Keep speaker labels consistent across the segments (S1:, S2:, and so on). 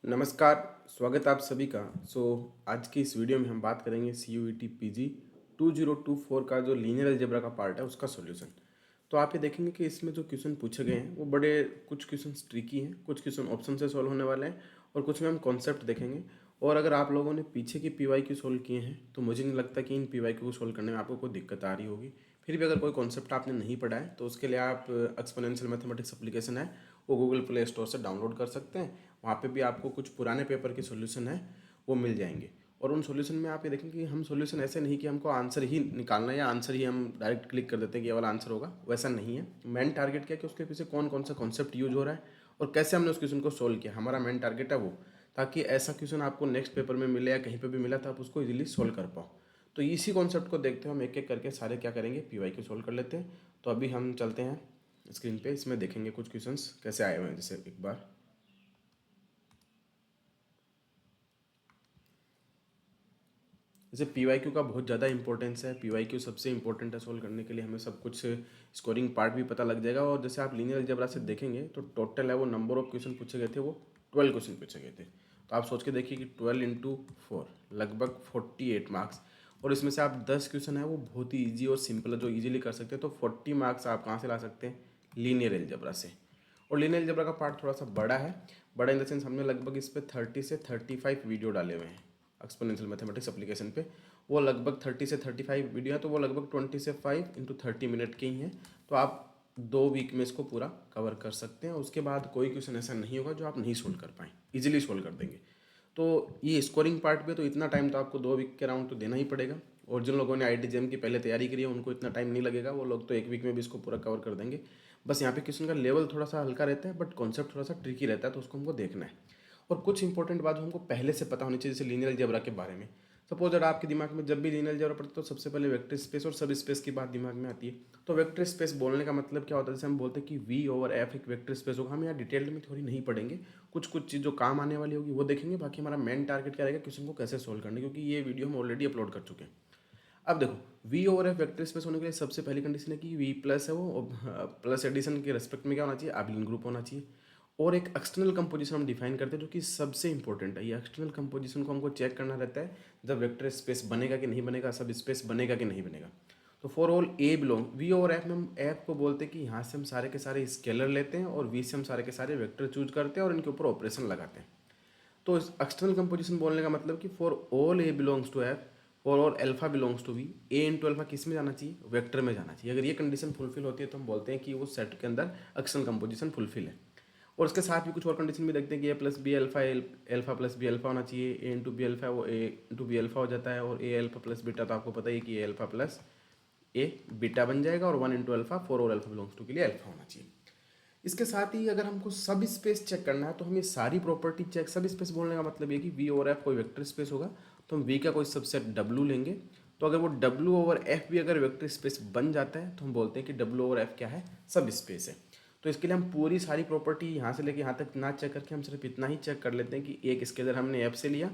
S1: नमस्कार, स्वागत है आप सभी का। आज की इस वीडियो में हम बात करेंगे CUET PG 2024 का जो लीनियर अलजेब्रा का पार्ट है उसका सॉल्यूशन। तो आप ये देखेंगे कि इसमें जो क्वेश्चन पूछे गए हैं वो बड़े कुछ क्वेश्चन ट्रिकी हैं, कुछ क्वेश्चन ऑप्शन से सॉल्व होने वाले हैं और कुछ में हम कॉन्सेप्ट देखेंगे। और अगर आप लोगों ने पीछे की PYQ सॉल्व किए हैं तो मुझे नहीं लगता कि इन PYQ को सॉल्व करने में आपको कोई दिक्कत आ रही होगी। फिर भी अगर कोई कॉन्सेप्ट आपने नहीं पढ़ा है तो उसके लिए आप एक्सपोनेंशियल मैथमेटिक्स एप्लीकेशन है वो गूगल प्ले स्टोर से डाउनलोड कर सकते हैं। वहाँ पे भी आपको कुछ पुराने पेपर के सॉल्यूशन है वो मिल जाएंगे। और उन सॉल्यूशन में आप ये देखेंगे कि हम सॉल्यूशन ऐसे नहीं कि हमको आंसर ही निकालना है या आंसर ही हम डायरेक्ट क्लिक कर देते हैं कि ये वाला आंसर होगा, वैसा नहीं है। मेन टारगेट क्या है कि उसके पीछे कौन कौन सा कॉन्सेप्ट यूज हो रहा है और कैसे हमने उस क्वेश्चन को सोल्व किया, हमारा मेन टारगेट है वो, ताकि ऐसा क्वेश्चन आपको नेक्स्ट पेपर में मिले या कहीं पर भी मिला तो आप उसको इजीली सोल्व कर पाओ। तो इसी कॉन्सेप्ट को देखते हुए हम एक एक करके सारे क्या करेंगे, PYQ सोल्व कर लेते हैं। तो अभी हम चलते हैं स्क्रीन पे, इसमें देखेंगे कुछ क्वेश्चंस कैसे आए हुए हैं। जैसे एक बार जैसे PYQ का बहुत ज़्यादा इंपॉर्टेंस है, PYQ सबसे इंपॉर्टेंट है सोल्व करने के लिए। हमें सब कुछ स्कोरिंग पार्ट भी पता लग जाएगा। और जैसे आप लीनियर अलजेब्रा से देखेंगे तो टोटल है वो नंबर ऑफ क्वेश्चन पूछे गए थे वो 12 क्वेश्चन पूछे गए थे। तो आप सोच के देखिए कि 12 इंटू 4 लगभग 48 मार्क्स। और इसमें से आप 10 क्वेश्चन है वो बहुत ही ईजी और सिंपल है जो ईजिली कर सकते हैं। तो 40 मार्क्स आप कहाँ से ला सकते हैं, लीनियर अलजेब्रा से। और लीनियर अलजेब्रा का पार्ट थोड़ा सा बड़ा है, बड़ा इन द सेंस हमने लगभग इस पर 30 से 35 वीडियो डाले हुए हैं एक्सपोनेंशियल मैथमेटिक्स एप्लीकेशन पे। वो लगभग 30 से 35 वीडियो है, तो वो लगभग 20 से 5 इंटू 30 मिनट के ही हैं। तो आप 2 वीक में इसको पूरा कवर कर सकते हैं। उसके बाद कोई क्वेश्चन ऐसा नहीं होगा जो आप नहीं सोल्व कर पाएँ, इजीली सोल्व कर देंगे। तो ये स्कोरिंग पार्ट पे तो इतना टाइम तो आपको 2 वीक के राउंड तो देना ही पड़ेगा। और जिन लोगों ने IIT JEM की पहले तैयारी करी है उनको इतना टाइम नहीं लगेगा, वो लोग तो 1 वीक में भी इसको पूरा कवर कर देंगे। बस यहाँ पे क्वेश्चन का लेवल थोड़ा सा हल्का रहता है, बट कॉन्सेप्ट थोड़ा सा ट्रिकी रहता है, तो उसको हमको देखना है। और कुछ इंपॉर्टेंट बात हमको पहले से पता होनी चाहिए, जैसे लीनियर अलजेब्रा के बारे में। सपोज अगर आपके दिमाग में जब भी लीनियर अलजेब्रा पढ़ते तो सबसे पहले वेक्टर स्पेस और सब स्पेस की बात दिमाग में आती है। तो वेक्टर स्पेस बोलने का मतलब क्या होता है, जैसे हम बोलते हैं कि V/F एक वेक्टर स्पेस होगा। हम यहाँ डिटेल में थोड़ी नहीं पढ़ेंगे, कुछ कुछ चीज़ जो काम आने वाली होगी वो देखेंगे। बाकी हमारा मेन टारगेट क्या रहेगा, क्वेश्चन को कैसे सोल्व करना है, क्योंकि ये वीडियो हम ऑलरेडी अपलोड कर चुके हैं। अब देखो, V/F वेक्टर स्पेस होने के लिए सबसे पहली कंडीशन है कि V प्लस है वो प्लस एडिशन के रेस्पेक्ट में क्या होना चाहिए, एबिलियन ग्रुप होना चाहिए। और एक एक्सटर्नल कंपोजिशन हम डिफाइन करते हैं जो कि सबसे इंपॉर्टेंट है। ये एक्सटर्नल कंपोजिशन को हमको चेक करना रहता है जब वेक्टर स्पेस बनेगा कि नहीं बनेगा, सब स्पेस बनेगा कि नहीं बनेगा। तो for all A belong V/F में हम ऐप को बोलते हैं कि यहाँ से हम सारे के सारे स्केलर लेते हैं और V से हम सारे के सारे वेक्टर चूज करते हैं और इनके ऊपर ऑपरेशन लगाते हैं। तो इस एक्सटर्नल कंपोजिशन बोलने का मतलब कि for all A belongs to F, for all alpha belongs to V, A into alpha किस में जाना चाहिए, वेक्टर में जाना चाहिए। अगर ये कंडीशन फुलफिल होती है तो हम बोलते हैं कि वो सेट के अंदर एक्सटर्नल कंपोजिशन फुलफिल है। और उसके साथ भी कुछ और कंडीशन भी देखते हैं कि A plus B alpha, alpha plus B alpha होना चाहिए। A इंटू बी अल्फा वो A इंटू बी अल्फा हो जाता है। और A अल्फा प्लस बीटा तो आपको पता ही है कि A alpha plus A beta बन जाएगा। और 1 into alpha for all alpha belongs to के लिए अल्फा होना चाहिए। इसके साथ ही अगर हमको सब स्पेस चेक करना है तो हम ये सारी प्रॉपर्टी चेक, सब स्पेस बोलने का मतलब ये कि V/F कोई वेक्टर स्पेस होगा तो हम V का कोई सबसेट W लेंगे। तो अगर वो W/F भी अगर वेक्टर स्पेस बन जाता है तो हम बोलते हैं कि W/F क्या है, सब स्पेस है। तो इसके लिए हम पूरी सारी प्रॉपर्टी यहाँ से लेके यहाँ तक ना चेक करके हम सिर्फ इतना ही चेक कर लेते हैं कि एक स्केलर हमने F से लिया,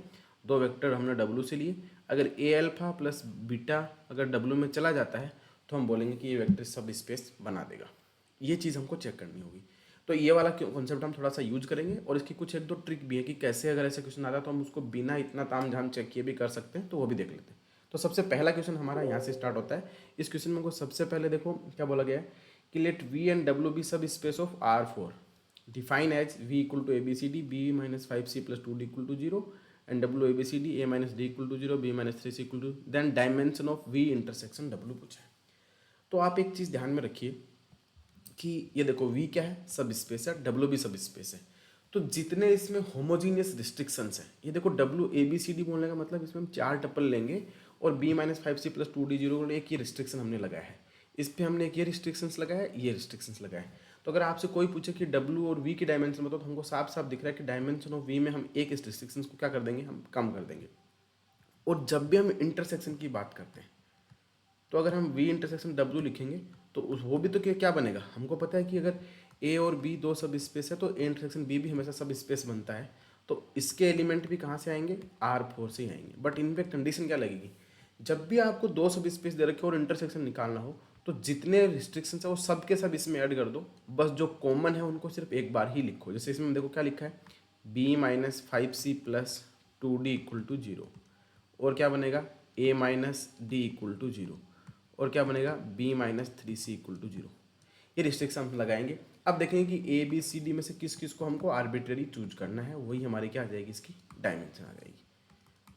S1: 2 वेक्टर हमने W से लिए। अगर A अल्फा प्लस बीटा अगर W में चला जाता है तो हम बोलेंगे कि ये वेक्टर सब स्पेस बना देगा। ये चीज़ हमको चेक करनी होगी। तो ये वाला कॉन्सेप्ट हम थोड़ा सा यूज करेंगे। और इसकी कुछ एक दो ट्रिक भी है कि कैसे अगर ऐसे क्वेश्चन आता है तो हम उसको बिना इतना ताम झाम चेक किए भी कर सकते हैं, तो वो भी देख लेते हैं। तो सबसे पहला क्वेश्चन हमारा यहाँ से स्टार्ट होता है। इस क्वेश्चन में हमको सबसे पहले देखो क्या बोला गया है कि let V and W be subspace of R4, define as V equal to ABCD B minus 5C plus 2D equal to 0 and W ABCD A minus D equal to 0 B minus 3C equal to, then dimension of V intersection W पूछा है। तो आप एक चीज़ ध्यान में रखिए कि ये देखो V क्या है, सब स्पेस है, W भी सब स्पेस है। तो जितने इसमें होमोजीनियस रिस्ट्रिक्शंस हैं, ये देखो W ABCD बोलने का मतलब इसमें हम 4 टपल लेंगे और B minus 5C plus 2D0 एक ये रिस्ट्रिक्शन हमने लगाया है। इस पर हमने एक ये रिस्ट्रिक्शंस लगाया है, ये रिस्ट्रिक्शंस लगाया है। तो अगर आपसे कोई पूछे कि W और V की डायमेंशन बताओ तो हमको साफ साफ दिख रहा है कि डायमेंशन ऑफ V में हम एक इस रिस्ट्रिक्शंस को क्या कर देंगे, हम कम कर देंगे। और जब भी हम इंटरसेक्शन की बात करते हैं तो अगर हम V इंटरसेक्शन W लिखेंगे तो वो भी तो क्या बनेगा, हमको पता है कि अगर A और B दो सब स्पेस है तो A इंटरसेक्शन B भी हमेशा सब स्पेस बनता है। तो इसके एलिमेंट भी कहाँ से आएंगे, R4 से ही आएंगे। बट इन पे कंडीशन क्या लगेगी, जब भी आपको दो सब स्पेस दे रखे हो और इंटरसेक्शन निकालना हो तो जितने रिस्ट्रिक्शंस है वो सब के सब इसमें ऐड कर दो, बस जो कॉमन है उनको सिर्फ एक बार ही लिखो। जैसे इसमें देखो क्या लिखा है, B minus 5c plus 2d equal to 0। और क्या बनेगा a minus D equal to 0। और क्या बनेगा b minus 3c equal to 0। ये रिस्ट्रिक्शन हम लगाएंगे। अब देखेंगे कि a b c d में से किस किस को हमको आर्बिट्रेरी चूज करना है, वही हमारी क्या आ जाएगी, इसकी डायमेंशन आ जाएगी।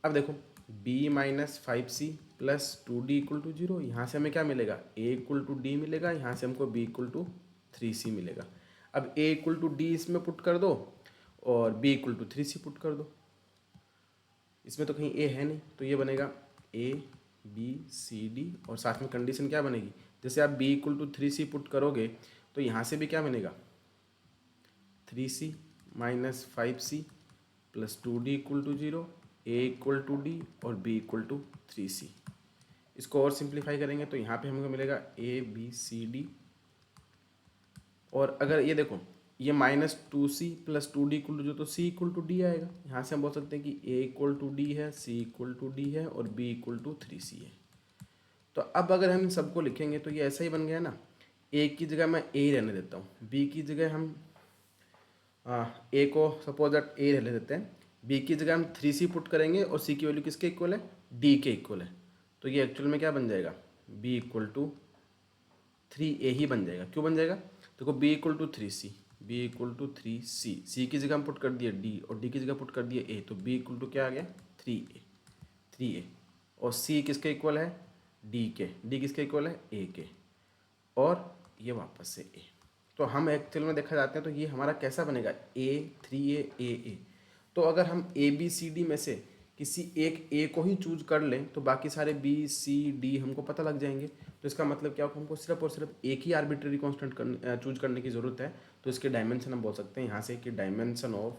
S1: अब देखो b minus 5c plus 2d equal to 0, यहाँ से हमें क्या मिलेगा a इक्वल टू डी मिलेगा, यहाँ से हमको b इक्वल टू 3c मिलेगा। अब a इक्वल टू डी इसमें पुट कर दो और b equal to 3c put कर दो। इसमें तो कहीं a है नहीं, तो ये बनेगा a b c d और साथ में कंडीशन क्या बनेगी, जैसे आप b equal to 3c put करोगे तो यहाँ से भी क्या बनेगा 3c minus 5c plus 2d equal to 0, a equal to D और b इक्वल टू 3c। इसको और सिंप्लीफाई करेंगे तो यहाँ पे हमको मिलेगा a b c d। और अगर ये देखो ये minus 2c plus 2d equal to 0 तो c इक्वल टू डी आएगा। यहाँ से हम बोल सकते हैं कि a इक्वल टू डी है, c इक्वल टू डी है और b इक्वल टू 3c है। तो अब अगर हम इन सबको लिखेंगे तो ये ऐसा ही बन गया ना, a की जगह मैं a रहने देता हूँ, b की जगह हम a को सपोज दैट a रहने देते हैं, b की जगह हम 3c पुट करेंगे और c की वैल्यू किसके इक्वल है, d के इक्वल है। तो ये एक्चुअल में क्या बन जाएगा b इक्वल टू 3a ही बन जाएगा। क्यों बन जाएगा, देखो b equal to 3c, b equal to 3c, c की जगह हम पुट कर दिए d और d की जगह पुट कर दिए a, तो b इक्वल टू क्या आ गया 3a। और c किसके इक्वल है d के, d किसके इक्वल है a के, और ये वापस से a। तो हम एक्चुअल में देखा जाते हैं तो ये हमारा कैसा बनेगा a 3a a। तो अगर हम a b c d में से किसी एक a को ही चूज कर लें तो बाकी सारे b c d हमको पता लग जाएंगे। तो इसका मतलब क्या होगा, हमको सिर्फ और सिर्फ एक ही आर्बिट्रेरी कांस्टेंट चूज करने की ज़रूरत है। तो इसके डायमेंशन हम बोल सकते हैं यहाँ से कि dimension of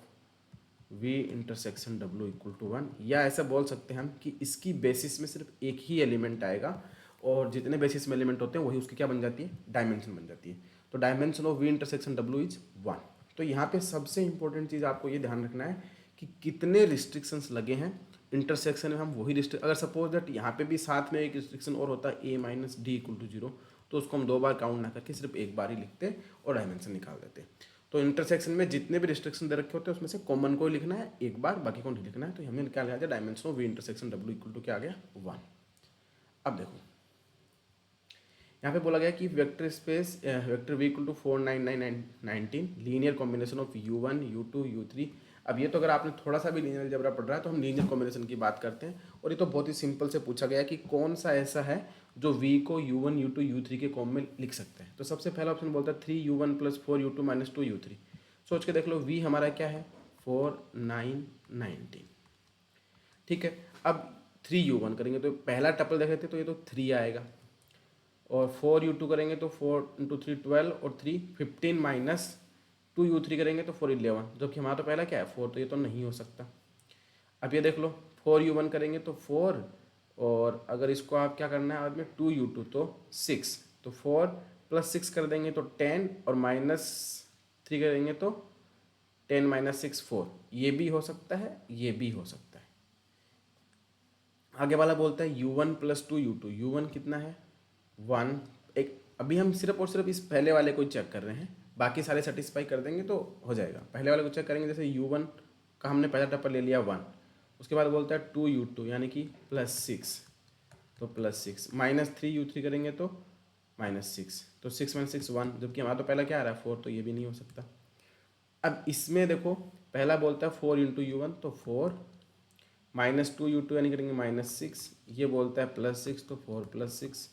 S1: v intersection w equal to 1, या ऐसा बोल सकते हैं हम कि इसकी बेसिस में सिर्फ एक ही एलिमेंट आएगा और जितने बेसिस में एलिमेंट होते हैं वही उसकी क्या बन जाती है, डायमेंशन बन जाती है। तो dimension of v intersection w is 1। तो यहाँ पे सबसे इंपॉर्टेंट चीज़ आपको ये ध्यान रखना है कि कितने रिस्ट्रिक्शंस लगे हैं इंटरसेक्शन में, हम वही अगर सपोज दैट यहाँ पे भी साथ में एक रिस्ट्रिक्शन और होता है a minus D equal to 0, तो उसको हम 2 बार काउंट ना करके सिर्फ एक बार ही लिखते और डायमेंशन निकाल देते। तो इंटरसेक्शन में जितने भी रिस्ट्रिक्शन दे रखे होते हैं उसमें से कॉमन को ही लिखना है एक बार, बाकी को नहीं लिखना है। तो हमें क्या लिखा जाए dimension of V intersection w equal to क्या आ गया 1। अब देखो यहाँ पे बोला गया कि vector space vector v equal to 4 9 9 19 linear combination of u1 u2 u3। अब ये तो अगर आपने थोड़ा सा भी लीनियर अलजेब्रा पढ़ रहा है तो हम लीनियर कॉम्बिनेशन की बात करते हैं। और ये तो बहुत ही सिंपल से पूछा गया कि कौन सा ऐसा है जो v को u1 u2 u3 के कॉम में लिख सकते हैं। तो सबसे पहला ऑप्शन बोलता है 3u1 plus 4u2 minus 2u3। सोच के देख लो v हमारा क्या है 4 9 19, ठीक है। अब 3u1 करेंगे तो पहला टपल देख लेते तो ये तो 3 आएगा, और 4u2 करेंगे तो 4 इंटू 3 12 और 3 15 माइनस 2u3 करेंगे तो 4 11, जबकि हमारा तो पहला क्या है 4, तो ये तो नहीं हो सकता। अब ये देख लो 4u1 करेंगे तो 4, और अगर इसको आप क्या करना है बाद में 2u2 तो 6, तो 4 प्लस 6 कर देंगे तो 10 और माइनस 3 करेंगे तो 10 माइनस 6 4। ये भी हो सकता है, ये भी हो सकता है। आगे वाला बोलता है u1 प्लस 2u2, u1 कितना है 1। एक अभी हम सिर्फ और सिर्फ इस पहले वाले को चेक कर रहे हैं, बाकी सारे सेटिस्फाई कर देंगे तो हो जाएगा। पहले वाले को चेक करेंगे, जैसे u1 का हमने पहला टप्पा ले लिया 1, उसके बाद बोलता है 2u2 यानी कि प्लस 6, तो प्लस 6 माइनस 3u3 करेंगे तो माइनस 6, तो 6 माइनस 6 1, जबकि हमारा तो पहला क्या आ रहा है 4, तो ये भी नहीं हो सकता। अब इसमें देखो पहला बोलता है 4 इंटू u1 तो 4 माइनस 2u2 यानी करेंगे माइनस 6, ये बोलता है प्लस 6 तो 4 प्लस 6,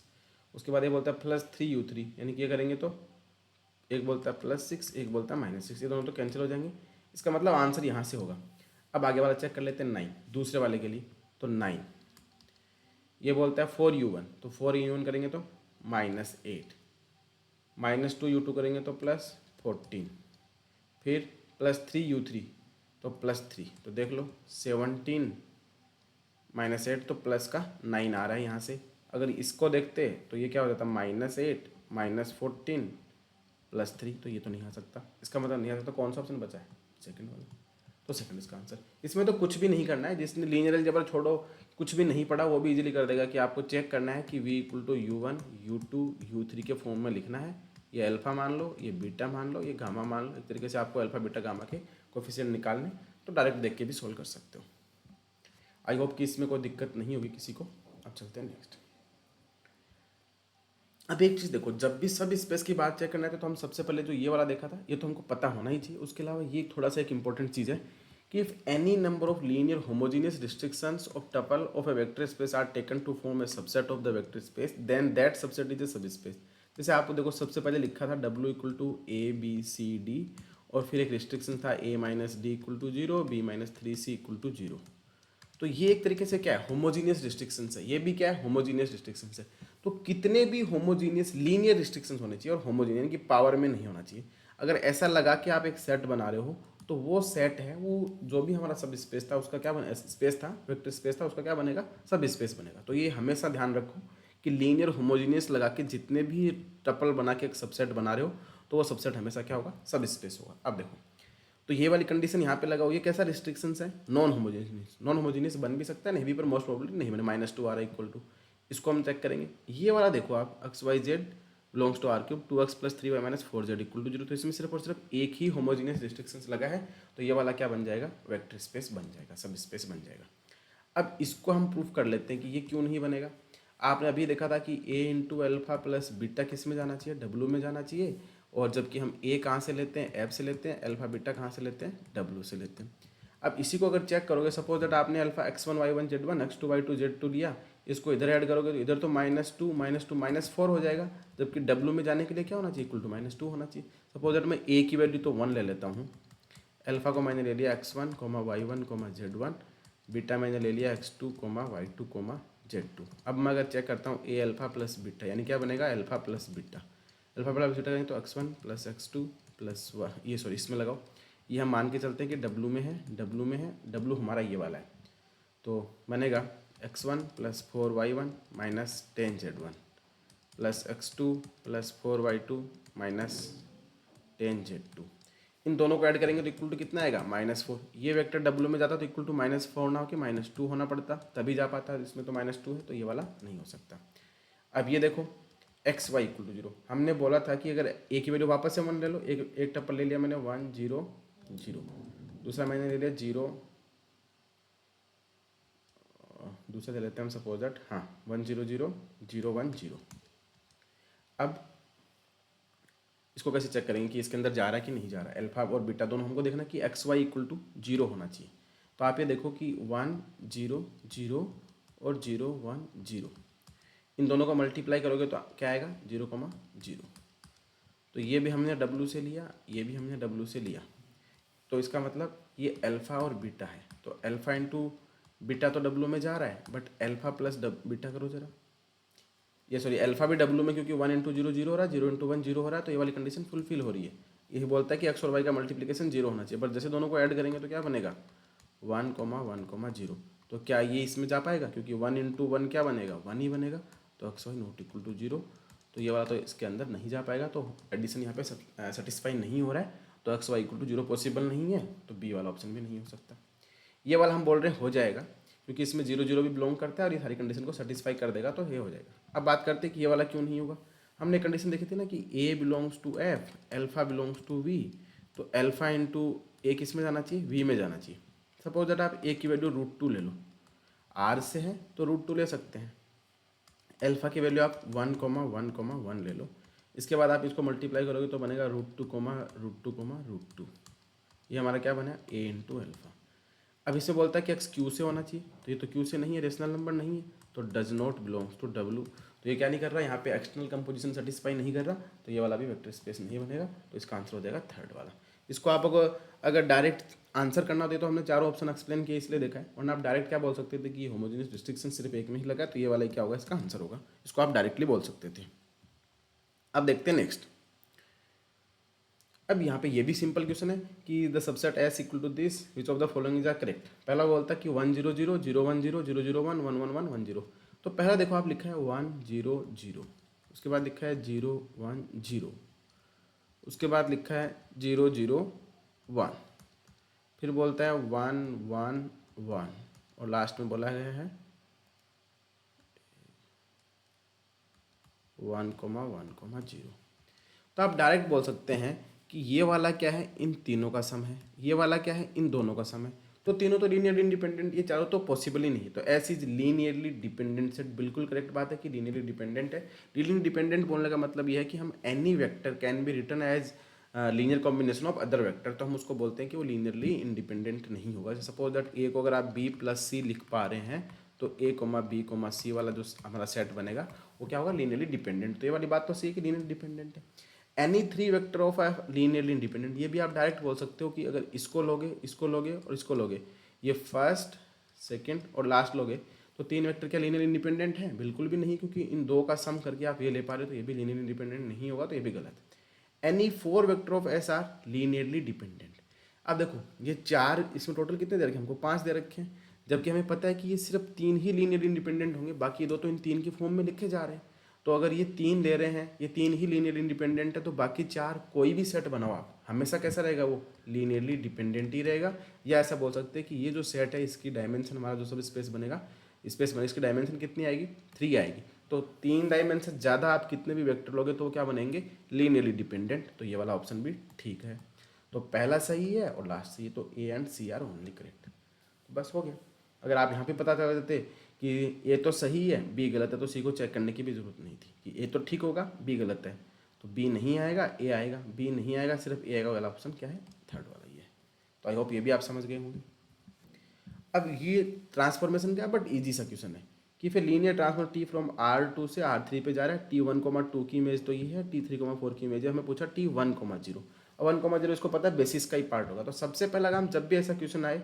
S1: उसके बाद ये बोलता है प्लस 3u3 यानी कि ये करेंगे तो एक बोलता है प्लस 6 एक बोलता है माइनस 6, ये दोनों तो कैंसिल हो जाएंगे। इसका मतलब आंसर यहाँ से होगा। अब आगे वाला चेक कर लेते हैं 9 दूसरे वाले के लिए, तो 9 ये बोलता है 4u1 तो 4u1 करेंगे तो माइनस 8, माइनस 2u2 करेंगे तो प्लस 14, फिर प्लस 3u3 तो प्लस 3, तो देख लो 17 माइनस 8 तो प्लस का 9 आ रहा है यहाँ से। अगर इसको देखते तो ये क्या हो जाता माइनस 8 माइनस 14 प्लस 3, तो ये तो नहीं आ सकता। इसका मतलब नहीं आ सकता, कौन सा ऑप्शन बचा है सेकंड वाला, तो सेकंड इसका आंसर। इसमें तो कुछ भी नहीं करना है, जिसने लीनियर अलजेब्रा छोड़ो कुछ भी नहीं पढ़ा वो भी इजीली कर देगा कि आपको चेक करना है कि v equal to u1 u2 u3 के फॉर्म में लिखना है। ये अल्फा मान लो, ये बीटा मान लो, ये गामा मान लो, एक तरीके से आपको अल्फा बीटा गामा के कोफिशिएंट निकालने, तो डायरेक्ट देख के भी सोल्व कर सकते हो। आई होप कि इसमें कोई दिक्कत नहीं होगी किसी को। अब चलते हैं नेक्स्ट। अब एक चीज़ देखो, जब भी सब स्पेस की बात चेक करना है तो हम सबसे पहले जो ये वाला देखा था, ये तो हमको पता होना ही चाहिए। उसके अलावा ये थोड़ा सा एक इंपॉर्टेंट चीज़ है कि if any number of linear homogeneous restrictions of tuple of a vector space are taken to form a subset of the vector space, then that subset is a sub space. जैसे आपको देखो सबसे पहले लिखा था W इक्वल टू ABCD, और फिर एक रिस्ट्रिक्शन था A-D equal to 0, B-3C equal to 0। तो ये एक तरीके से क्या है, होमोजीनियस रिस्ट्रिक्शंस है। ये भी क्या है, होमोजीनियस रिस्ट्रिक्शंस है। तो कितने भी होमोजीनियस लीनियर रिस्ट्रिक्शंस होने चाहिए, और होमोजीनियस यानी कि पावर में नहीं होना चाहिए। अगर ऐसा लगा कि आप एक सेट बना रहे हो, तो वो सेट है, वो जो भी हमारा सब स्पेस था उसका क्या बने, स्पेस था, वेक्टर स्पेस था, उसका क्या बनेगा, सब स्पेस बनेगा। तो ये हमेशा ध्यान रखो कि लीनियर होमोजीनियस लगा के जितने भी टपल बना के एक सबसेट बना रहे हो, तो वो सबसेट हमेशा क्या होगा, सब स्पेस होगा। अब देखो, तो ये वाली कंडीशन यहाँ पे लगाओ, ये कैसा रिस्ट्रिक्शंस है, नॉन होमोजीनियस। नॉन होमोजीनियस बन भी सकता है, नहीं भी, पर मोस्ट प्रोबेबली नहीं बने। -2 आ रहा है इक्वल टू, इसको हम चेक करेंगे। ये वाला देखो आप, XYZ belongs to R³ 2x + 3y - 4z equal to 0। तो इसमें सिर्फ और सिर्फ एक ही होमोजीनियस रिस्ट्रिक्शंस लगा है, तो ये वाला क्या बन जाएगा, वेक्टर स्पेस बन जाएगा, सब स्पेस बन जाएगा। अब इसको हम प्रूफ कर लेते हैं कि ये क्यों नहीं बनेगा। आपने अभी देखा था कि A × अल्फा प्लस बीटा किस में जाना चाहिए, W में जाना चाहिए। और जबकि हम A कहाँ से लेते हैं, F से लेते हैं, अल्फा बीटा कहाँ से लेते हैं, W से लेते हैं। अब इसी को अगर चेक करोगे, सपोज दैट आपने alpha x1 y1 z1 x2 y2 z2 लिया, इसको इधर ऐड करोगे तो इधर तो -2 -4 हो जाएगा, जबकि W में जाने के लिए क्या होना चाहिए, इक्वल टू -2 होना चाहिए। सपोज दैट मैं A की वैल्यू तो 1 ले लेता हूँ, अल्फा को मैंने ले लिया x1, y1, z1, बीटा मैंने ले लिया x2, y2, z2। अब मैं अगर चेक करता हूँ A अल्फा प्लस बीटा, यानी क्या बनेगा, alpha plus beta. Alpha plus beta करेंगे तो x1 + x2 + ये सॉरी इसमें लगाओ, ये हम मान के चलते हैं कि W में है, W में है, W हमारा ये वाला है, तो बनेगा x1 + 4y1 - 10z1 + x2 + 4y2 - 10z2। इन दोनों को ऐड करेंगे तो इक्वल टू कितना आएगा, -4। ये वेक्टर W में जाता तो इक्वल टू -4 ना हो कि -2 होना पड़ता, तभी जा पाता। इसमें तो -2 है, तो ये वाला नहीं हो सकता। अब ये देखो XY इक्वल टू 0, हमने बोला था कि अगर A की वैल्यू वापस से 1 ले लो, एक टप्पल ले लिया मैंने 1 0 0, दूसरा मैंने ले लिया 0, दूसरा ले लेते हैं हम सपोज दैट, हाँ 1 0 0 0 1 0। अब इसको कैसे चेक करेंगे कि इसके अंदर जा रहा है कि नहीं जा रहा है, अल्फा और बीटा दोनों हमको देखना कि XY इक्वल टू 0 होना चाहिए। तो आप ये देखो कि 1 0 0 और 0 1 0, इन दोनों को मल्टीप्लाई करोगे तो क्या आएगा, 0 0। तो ये भी हमने W से लिया, ये भी हमने W से लिया, तो इसका मतलब ये अल्फा और बीटा है। तो अल्फा इंटू बीटा तो W में जा रहा है, बट अल्फा प्लस बीटा करो जरा, ये सॉरी अल्फा भी W में, क्योंकि 1 × 0 0 हो रहा है, 0 × 1 0 हो रहा है, तो ये वाली कंडीशन फुलफिल हो रही है। यही बोलता है कि x और y का मल्टीप्लिकेशन 0 होना चाहिए, बट जैसे दोनों को ऐड करेंगे तो क्या बनेगा, 1 1 0। तो क्या ये इसमें जा पाएगा, क्योंकि 1 × 1 क्या बनेगा, 1 ही बनेगा, तो x y not equal to 0, तो ये वाला तो इसके अंदर नहीं जा पाएगा। तो एडिशन यहाँ पे सेटिस्फाई नहीं हो रहा है, तो x y equal to 0 possible नहीं है, तो बी वाला ऑप्शन भी नहीं हो सकता। ये वाला हम बोल रहे हैं हो जाएगा, क्योंकि इसमें 0 0 भी बिलोंग करता है और ये सारी कंडीशन को सेटिस्फाई कर देगा, तो ये हो जाएगा। अब बात करते हैं कि ये वाला क्यों नहीं होगा। हमने कंडीशन देखी थी ना कि A belongs to F, alpha belongs to V, तो अल्फा इंटू A किस में जाना चाहिए, V में जाना चाहिए। सपोज दैट आप A की वैल्यू √2 ले लो, R से है तो √2 ले सकते हैं। अल्फा की वैल्यू आप 1 1 1 ले लो, इसके बाद आप इसको मल्टीप्लाई करोगे तो बनेगा √2 √2। ये हमारा क्या बना, A इंटू अल्फा। अब इसे बोलता है कि x q से होना चाहिए, तो ये तो q से नहीं है, रेशनल नंबर नहीं है, तो does not belongs to W। तो ये क्या नहीं कर रहा, यहाँ पे एक्सटर्नल कंपोजिशन सेटिस्फाई नहीं कर रहा, तो ये वाला भी वेक्टर स्पेस नहीं बनेगा। तो इसका आंसर हो जाएगा थर्ड वाला। इसको आप अगर डायरेक्ट आंसर करना होता तो हमने चारों ऑप्शन एक्सप्लेन किए इसलिए देखा है, वरना आप डायरेक्ट क्या बोल सकते थे कि ये होमोजेनियस रिस्ट्रिक्शन सिर्फ एक में ही लगा, तो ये वाला क्या होगा, इसका आंसर होगा। इसको आप डायरेक्टली बोल सकते थे। अब देखते हैं नेक्स्ट। अब यहाँ पे ये भी सिंपल क्वेश्चन है कि the subset S equal to this which of the following is are correct. पहला बोलता है कि 1 0 0 0 1 0 0 0 1 1 1 1 1 0। तो पहला देखो आप लिखा है 1 0 0, उसके बाद लिखा है 0 1 0, उसके बाद लिखा है 0 0 1, फिर बोलता है 1 1 1, और लास्ट में बोला गया है 1 1 0। तो आप डायरेक्ट बोल सकते हैं कि ये वाला क्या है, इन तीनों का सम है, ये वाला क्या है, इन दोनों का सम है, तो तीनों तो लीनियरली इंडिपेंडेंट, ये चारों तो पॉसिबल ही नहीं है। तो ऐसी लीनियरली डिपेंडेंट सेट, बिल्कुल करेक्ट बात है कि लीनियरली डिपेंडेंट है। लीनियरली डिपेंडेंट बोलने का मतलब ये है कि हम any vector can be written as linear combination of other vector, तो हम उसको बोलते हैं कि वो लीनियरली इंडिपेंडेंट नहीं होगा। सपोज दैट ए को अगर आप बी प्लस सी लिख पा रहे हैं, तो ए कोमा बी कोमा सी वाला जो हमारा सेट बनेगा वो क्या होगा, लीनियरली डिपेंडेंट। तो ये वाली बात तो सही है कि लीनियरली डिपेंडेंट है। Any three vector of ah linearly independent, ये भी आप डायरेक्ट बोल सकते हो कि अगर इसको लोगे, इसको लोगे और इसको लोगे, ये फर्स्ट सेकंड और लास्ट लोगे, तो तीन वेक्टर क्या लीनियर इंडिपेंडेंट है? बिल्कुल भी नहीं, क्योंकि इन दो का सम करके आप ये ले पा रहे हो, तो ये भी लीनियर इंडिपेंडेंट नहीं होगा, तो ये भी गलत है। Any four vector of S R linearly dependent. अब देखो ये चार, इसमें टोटल कितने दे रखे हैं हमको? 5 दे रखे हैं, जबकि हमें पता है कि ये सिर्फ 3 ही लीनियर इंडिपेंडेंट होंगे, बाकी दो तो इन 3 की फॉर्म में लिखे जा रहे हैं। तो अगर ये 3 दे रहे हैं, ये 3 ही लीनियर इंडिपेंडेंट है, तो बाकी 4 कोई भी सेट बनाओ आप, हमेशा कैसा रहेगा, वो लीनियरली डिपेंडेंट ही रहेगा। या ऐसा बोल सकते हैं कि ये जो सेट है इसकी डायमेंशन, हमारा जो सब स्पेस बनेगा, इसकी डायमेंशन कितनी आएगी? 3 आएगी। तो 3 डायमेंशन ज़्यादा आप कितने भी वेक्टर लोगे तो वो क्या बनेंगे? Linearly dependent. तो ये वाला ऑप्शन भी ठीक है। तो पहला सही है और लास्ट सही है, तो A and C are only correct. बस हो गया। अगर आप यहाँ पे पता कर देते कि ए तो सही है, बी गलत है, तो सी को चेक करने की भी जरूरत नहीं थी कि ए तो ठीक होगा, बी गलत है, तो बी नहीं आएगा, ए आएगा, बी नहीं आएगा, सिर्फ ए आएगा। वाला ऑप्शन क्या है? थर्ड वाला ही है। तो आई होप ये भी आप समझ गए होंगे। अब ये ट्रांसफॉर्मेशन क्या, बट ईजी सा क्वेश्चन है कि फिर linear transform T from R2 से R3 पे जा रहा है। T1, 2 की इमेज तो ये है, T3, 4 की इमेज है। हमें पूछा T1, 0। अब 1, 0 इसको पता है बेसिस का ही पार्ट होगा। तो सबसे पहला काम, जब भी ऐसा क्वेश्चन आए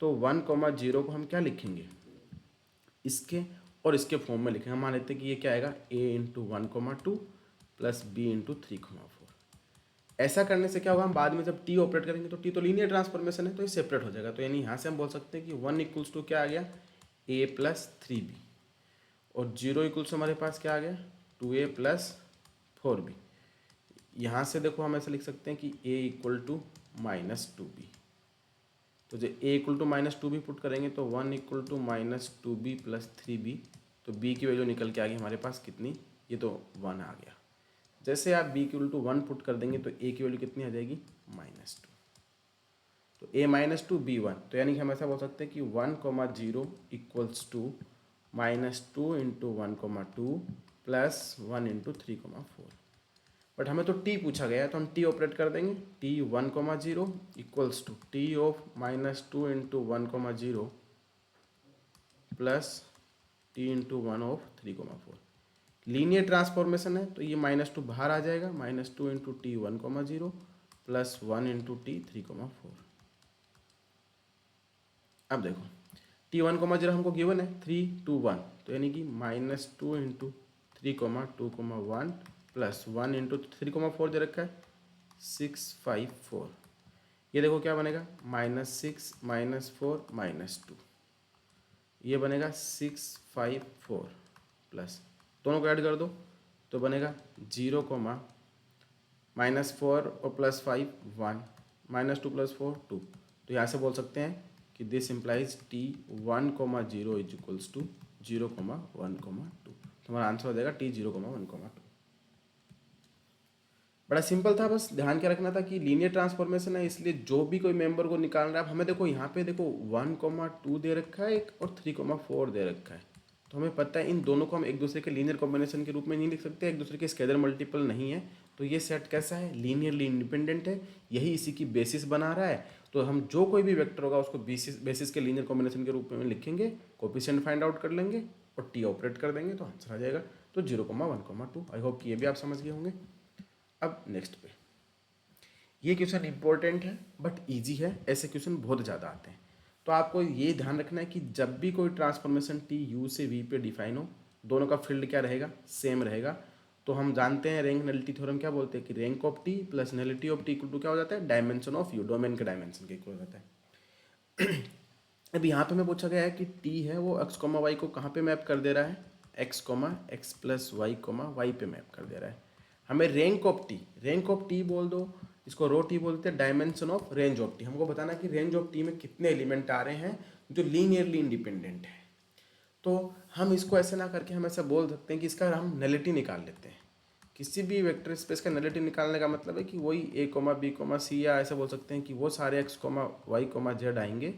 S1: तो 1, 0 को हम क्या लिखेंगे? इसके और इसके फॉर्म में लिखेंगे। हम मान लेते हैं कि ये क्या आएगा, A into 1, 2 plus B into 3, 4। ऐसा करने से क्या होगा, हम बाद में जब टी ऑपरेट करेंगे तो टी तो लीनियर ट्रांसफॉर्मेशन है, तो ये सेपरेट हो जाएगा। तो यानी यहाँ से हम बोल सकते हैं कि 1 इक्वल्स टू क्या आ गया, A प्लस 3B, और 0 इक्वल्स हमारे पास क्या आ गया, 2A प्लस 4B। यहाँ से देखो हम ऐसा लिख सकते हैं कि A इक्वल टू -2B। तो जो A equal to -2B put करेंगे तो 1 equal to -2B plus 3B। तो B की वैल्यू निकल के आ गई हमारे पास कितनी, ये तो 1 आ गया। जैसे आप B इक्वल टू 1 पुट कर देंगे तो A की वैल्यू कितनी आ जाएगी, -2। तो A -2 B 1, तो यानी कि हम ऐसा बोल सकते हैं कि 1, 0 equals to -2 into 1, 2 plus 1 into 3, 4। But हमें तो टी पूछा गया है, तो हम टी ऑपरेट कर देंगे। T1, 0 equals to T of -2 into 1, 0 plus T into 1 of 3, 4। Linear transformation है, तो ये -2 बाहर आ जाएगा, -2 into T1, 0 plus 1 into T3, 4। अब देखो T1, 0 हमको गिवन है 3, 2, 1, तो यानी कि -2 इंटू 3, 2, 1 प्लस 1 इंटू 3, 4 दे रखा है 6, 5, 4। ये देखो क्या बनेगा, -6 -4 -2, ये बनेगा 6, 5, 4 प्लस, दोनों को ऐड कर दो तो बनेगा 0, -4 और +5 1, -2 + 4 2। तो यहाँ से बोल सकते हैं कि this implies T1, 0 is equals to 0, 1, 2। तो हमारा आंसर हो जाएगा T 0, 1, 2। बड़ा सिंपल था, बस ध्यान क्या रखना था कि लीनियर ट्रांसफॉर्मेशन है, इसलिए जो भी कोई मेंबर को निकालना है, अब हमें देखो यहाँ पे देखो 1, 2 दे रखा है एक, और 3, 4 दे रखा है। तो हमें पता है इन दोनों को हम एक दूसरे के लीनियर कॉम्बिनेशन के रूप में नहीं लिख सकते, एक दूसरे के स्केलर मल्टीपल नहीं है। तो ये सेट कैसा है, लीनियरली इंडिपेंडेंट है, यही इसी की बेसिस बना रहा है। तो हम जो कोई भी वेक्टर होगा उसको बेसिस के लीनियर कॉम्बिनेशन के रूप में लिखेंगे, कोफिशिएंट फाइंड आउट कर लेंगे और टी ऑपरेट कर देंगे तो आंसर आ जाएगा। तो 0, 1, 2। आई होप कि ये भी आप समझ गए होंगे। अब नेक्स्ट पे, ये क्वेश्चन इंपॉर्टेंट है बट इजी है, ऐसे क्वेश्चन बहुत ज़्यादा आते हैं। तो आपको ये ध्यान रखना है कि जब भी कोई ट्रांसफॉर्मेशन टी यू से वी पे डिफाइन हो, दोनों का फील्ड क्या रहेगा, सेम रहेगा। तो हम जानते हैं रैंक नलिटी थ्योरम क्या बोलते हैं कि rank of T plus nullity of T equal to क्या हो जाता है, डायमेंशन ऑफ यू, डोमेन के डायमेंशन के इक्वल हो जाता है। अब यहाँ पे हमें पूछा गया है कि टी है वो x, y को कहाँ पे मैप कर दे रहा है, x, x plus y, y पे मैप कर दे रहा है। हमें रैंक ऑफ टी बोल दो, इसको रो टी बोलते हैं, dimension of range of T. हमको बताना है कि रेंज ऑफ टी में कितने एलिमेंट आ रहे हैं जो लीनियरली इंडिपेंडेंट है। तो हम इसको ऐसे ना करके हम ऐसा बोल सकते हैं कि इसका हम नलिटी निकाल लेते हैं किसी भी वेक्टर स्पेस का नलिटी निकालने का मतलब है कि वही A comma B comma C, या ऐसा बोल सकते हैं कि वो सारे X comma Y comma Z आएंगे,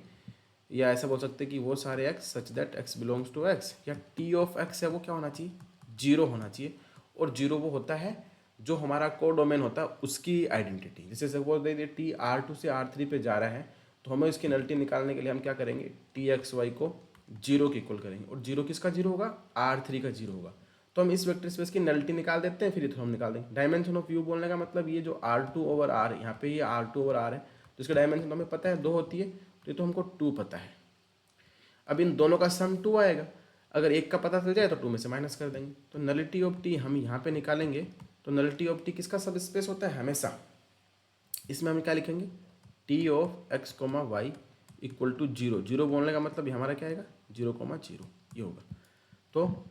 S1: या ऐसा बोल सकते हैं कि वो सारे X such that X belongs to X, या टी ऑफ एक्स है वो क्या होना चाहिए, जीरो होना चाहिए। और जीरो वो होता है जो हमारा कोडोमेन होता है उसकी आइडेंटिटी। जैसे सपोज दे टी R2 से R3 पे जा रहा है, तो हमें इसकी नलिटी निकालने के लिए हम क्या करेंगे, टी एक्स वाई को जीरो के इक्वल करेंगे, और जीरो किसका जीरो होगा, R3 का जीरो होगा। तो हम इस वेक्टर स्पेस की नलिटी निकाल देते हैं, फिर इधर हम निकाल देंगे। डायमेंशन ऑफ यू बोलने का मतलब ये जो R2 ओवर R, यहाँ पे ये R2 ओवर R है, तो इसका डायमेंशन तो हमें पता है 2 होती है, तो ये तो हमको 2 पता है। अब इन दोनों का सम 2 आएगा, अगर एक का पता चल जाए तो 2 में से माइनस कर देंगे। तो नलिटी ऑफ टी हम यहाँ पे निकालेंगे, तो नलिटी ऑफ टी किसका सब स्पेस होता है हमेशा, इसमें हम क्या लिखेंगे, T of X comma Y equal to zero. Zero बोलने का मतलब ये हमारा क्या आएगा, 0,0 ये होगा। तो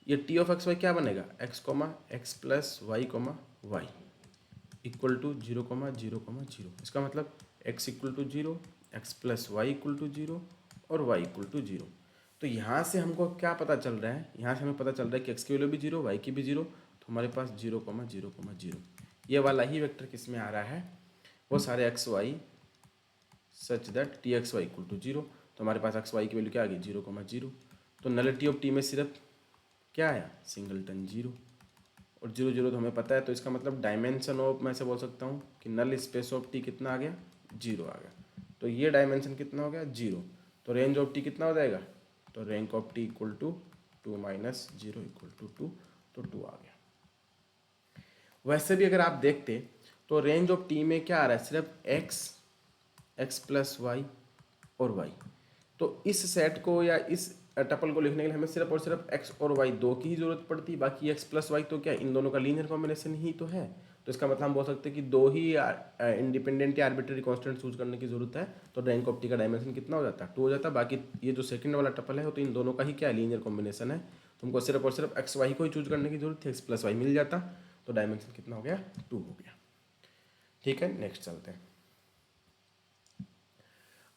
S1: ये टी ऑफ एक्स वाई क्या बनेगा, X comma X plus Y comma Y equal to 0,0,0। इसका मतलब X equal to zero, X plus Y equal to zero, और वाई इक्वल टू जीरो। तो यहाँ से हमको क्या पता चल रहा है, यहाँ से हमें पता चल रहा है कि एक्स की वैल्यू भी जीरो, वाई की भी जीरो, तो हमारे पास 0,0,0। ये वाला ही वेक्टर किस में आ रहा है, वो सारे X Y such that T X Y equal to zero. तो हमारे पास एक्स वाई की वैल्यू क्या आ गई, 0,0। तो नलिटी ऑफ टी में सिर्फ क्या आया, सिंगलटन जीरो, और 0,0 तो हमें पता है। तो इसका मतलब डायमेंशन ऑफ, मैं ऐसे बोल सकता हूँ कि नल स्पेस ऑफ टी कितना आ गया, 0 आ गया। तो ये डायमेंशन कितना हो गया, 0। तो रेंज ऑफ टी कितना हो जाएगा, तो rank of T equal to 2 minus 0 equal to 2, तो 2 आ गया। वैसे भी अगर आप देखते तो रेंज ऑफ टी में क्या आ रहा है, सिर्फ एक्स, एक्स प्लस वाई और वाई। तो इस सेट को या इस टपल को लिखने के लिए हमें सिर्फ और सिर्फ एक्स और वाई दो की ही जरूरत पड़ती है, बाकी एक्स प्लस वाई तो क्या इन दोनों का लीनियर कॉम्बिनेशन ही तो है। तो इसका मतलब हम बोल सकते हैं कि दो ही इंडिपेंडेंट या आर्बिट्ररी कांस्टेंट चूज करने की जरूरत है। तो रैंक ऑफ टी का डायमेंशन कितना हो जाता है, 2 हो जाता है। बाकी ये जो सेकंड वाला टपल है वो तो इन दोनों का ही क्या लीनियर कॉम्बिनेशन है, तो हमको सिर्फ और सिर्फ एक्स वाई को ही चूज करने की जरूरत है, एक्स प्लस वाई मिल जाता। तो डायमेंशन कितना हो गया, 2 हो गया। ठीक है, नेक्स्ट चलते हैं।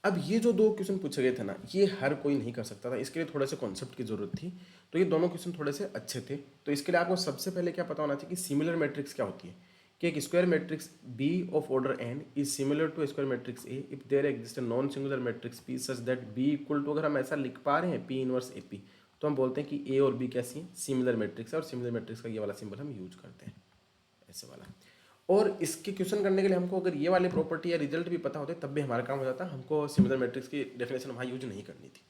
S1: अब ये जो दो क्वेश्चन पूछे गए थे ना, ये हर कोई नहीं कर सकता था, इसके लिए थोड़े से कॉन्सेप्ट की जरूरत थी। तो ये दोनों क्वेश्चन थोड़े से अच्छे थे। तो इसके लिए आपको सबसे पहले क्या पता होना चाहिए कि सिमिलर मैट्रिक्स क्या होती है, कि एक square matrix B of order N is similar to square matrix A if there exist non singular matrix P such that B equal to, अगर हम ऐसा लिख पा रहे हैं पी इनवर्स ए पी, तो हम बोलते हैं कि ए और बी कैसी है, सिमिलर मैट्रिक्स है। और सिमिलर मैट्रिक्स का ये वाला सिंबल हम यूज करते हैं, ऐसे वाला। और इसके क्वेश्चन करने के लिए हमको अगर ये वाले प्रॉपर्टी या रिजल्ट भी पता होते तब भी हमारा काम हो जाता, हमको सिमिलर मैट्रिक्स की डेफिनेशन वहाँ यूज नहीं करनी थी।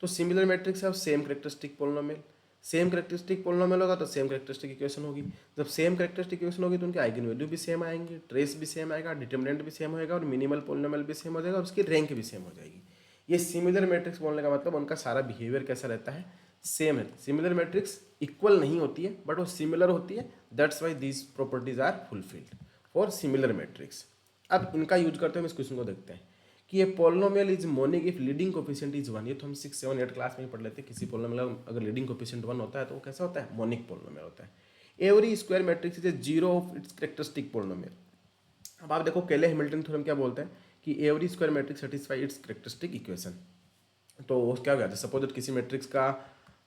S1: तो सिमिलर मैट्रिक्स है same characteristic polynomial, same characteristic polynomial होगा तो सेम कैरेक्टरिस्टिक इक्वेशन होगी। जब सेम कैरेक्टरिस्टिक इक्वेशन होगी तो उनके आइगन वैल्यू भी सेम आएंगे, ट्रेस भी सेम आएगा, डिटर्मिनेंट भी सेम होगा, और मिनिमल पोलिनोमियल भी सेम हो जाएगा, और उसकी रैंक भी सेम हो जाएगी। ये सिमिलर मैट्रिक्स बोलने का मतलब उनका सारा बिहेवियर कैसा रहता है, सेम है। सिमिलर मैट्रिक्स इक्वल नहीं होती है बट वो सिमिलर होती है, that's why these properties are fulfilled for similar matrix. अब इनका यूज करते हुए इस क्वेश्चन को देखते हैं कि ये polynomial is monic if leading coefficient is 1। ये तो हम 6, 7, 8 क्लास में ही पढ़ लेते हैं। किसी पोलिनोमियल अगर लीडिंग कोफिशिएंट 1 होता है तो वो कैसा होता है, मोनिक पोलिनोमियल होता है। Every square matrix is a zero of its characteristic polynomial. अब आप देखो केले हैमिल्टन थ्योरम क्या बोलते हैं कि every square matrix satisfy its characteristic equation. तो वो क्या हो गया, सपोज दैट किसी मैट्रिक्स का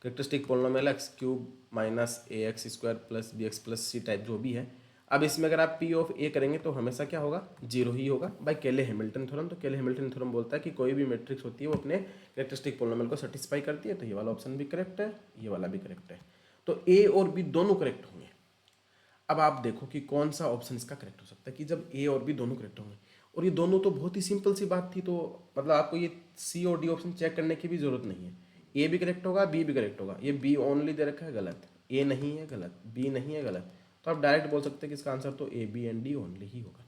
S1: characteristic polynomial x cube minus a x square plus b x plus c type जो भी है। अब इसमें अगर आप पी ऑफ ए करेंगे तो हमेशा क्या होगा, जीरो ही होगा बाय केले हैमिल्टन थ्योरम। तो केले हैमिल्टन थ्योरम बोलता है कि कोई भी मैट्रिक्स होती है वो अपने कैरेक्टरिस्टिक पोलिनोमियल को सेटिस्फाई करती है। तो ये वाला ऑप्शन भी करेक्ट है, ये वाला भी करेक्ट है। तो ए और बी दोनों करेक्ट होंगे। अब आप देखो कि कौन सा ऑप्शन इसका करेक्ट हो सकता है, कि जब ए और बी दोनों करेक्ट होंगे, और ये दोनों तो बहुत ही सिंपल सी बात थी। तो मतलब आपको ये सी और डी ऑप्शन चेक करने की भी जरूरत नहीं है। ए भी करेक्ट होगा, बी भी करेक्ट होगा। ये बी ओनली दे रखा है, गलत। ए नहीं है, गलत। बी नहीं है, गलत। तो आप डायरेक्ट बोल सकते हैं कि इसका आंसर तो A B and D only ही होगा।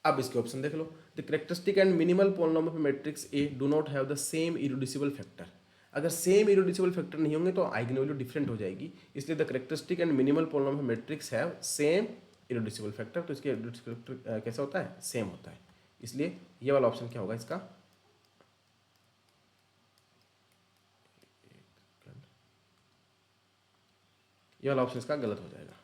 S1: अब इसके ऑप्शन देख लो। The characteristic and minimal polynomial of matrix A do not have the same irreducible factor. अगर सेम इरेड्यूसिबल फैक्टर नहीं होंगे तो आइगन वैल्यू डिफरेंट हो जाएगी। इसलिए the characteristic and minimal polynomial of matrix have same irreducible factor. तो इसके irreducible factor कैसा होता है, सेम होता है। इसलिए ये वाला ऑप्शन क्या होगा इसका, ये वाला ऑप्शन इसका गलत हो जाएगा,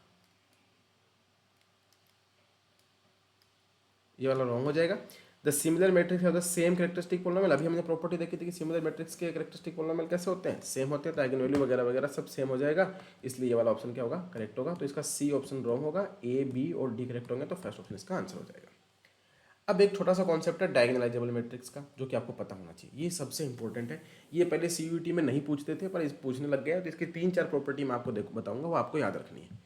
S1: ये वाला रॉन्ग हो जाएगा। द सिमिलर मैट्रिक्स है द सेम कैरेक्टरिस्टिक पॉलिनोमियल। अभी हमने प्रॉपर्टी देखी थी कि सिमिलर मैट्रिक्स के कैरेक्टरिस्टिक पॉलिनोमियल कैसे होते हैं, सेम होते हैं, तो आइगन वैल्यू वगैरह वगैरह सब सेम हो जाएगा, इसलिए ये वाला ऑप्शन क्या होगा, करेक्ट होगा। तो इसका सी ऑप्शन रॉन्ग होगा, ए बी और डी करेक्ट होंगे, तो फर्स्ट ऑप्शन इसका आंसर हो जाएगा। अब एक छोटा सा कॉन्सेप्ट है डायगोनलाइजेबल मैट्रिक्स का, जो कि आपको पता होना चाहिए, ये सबसे इंपॉर्टेंट है। ये पहले सीयूईटी में नहीं पूछते थे, पर इस पूछने लग गया, तो इसकी 3-4 प्रॉपर्टी मैं आपको बताऊंगा, वो आपको याद रखनी है।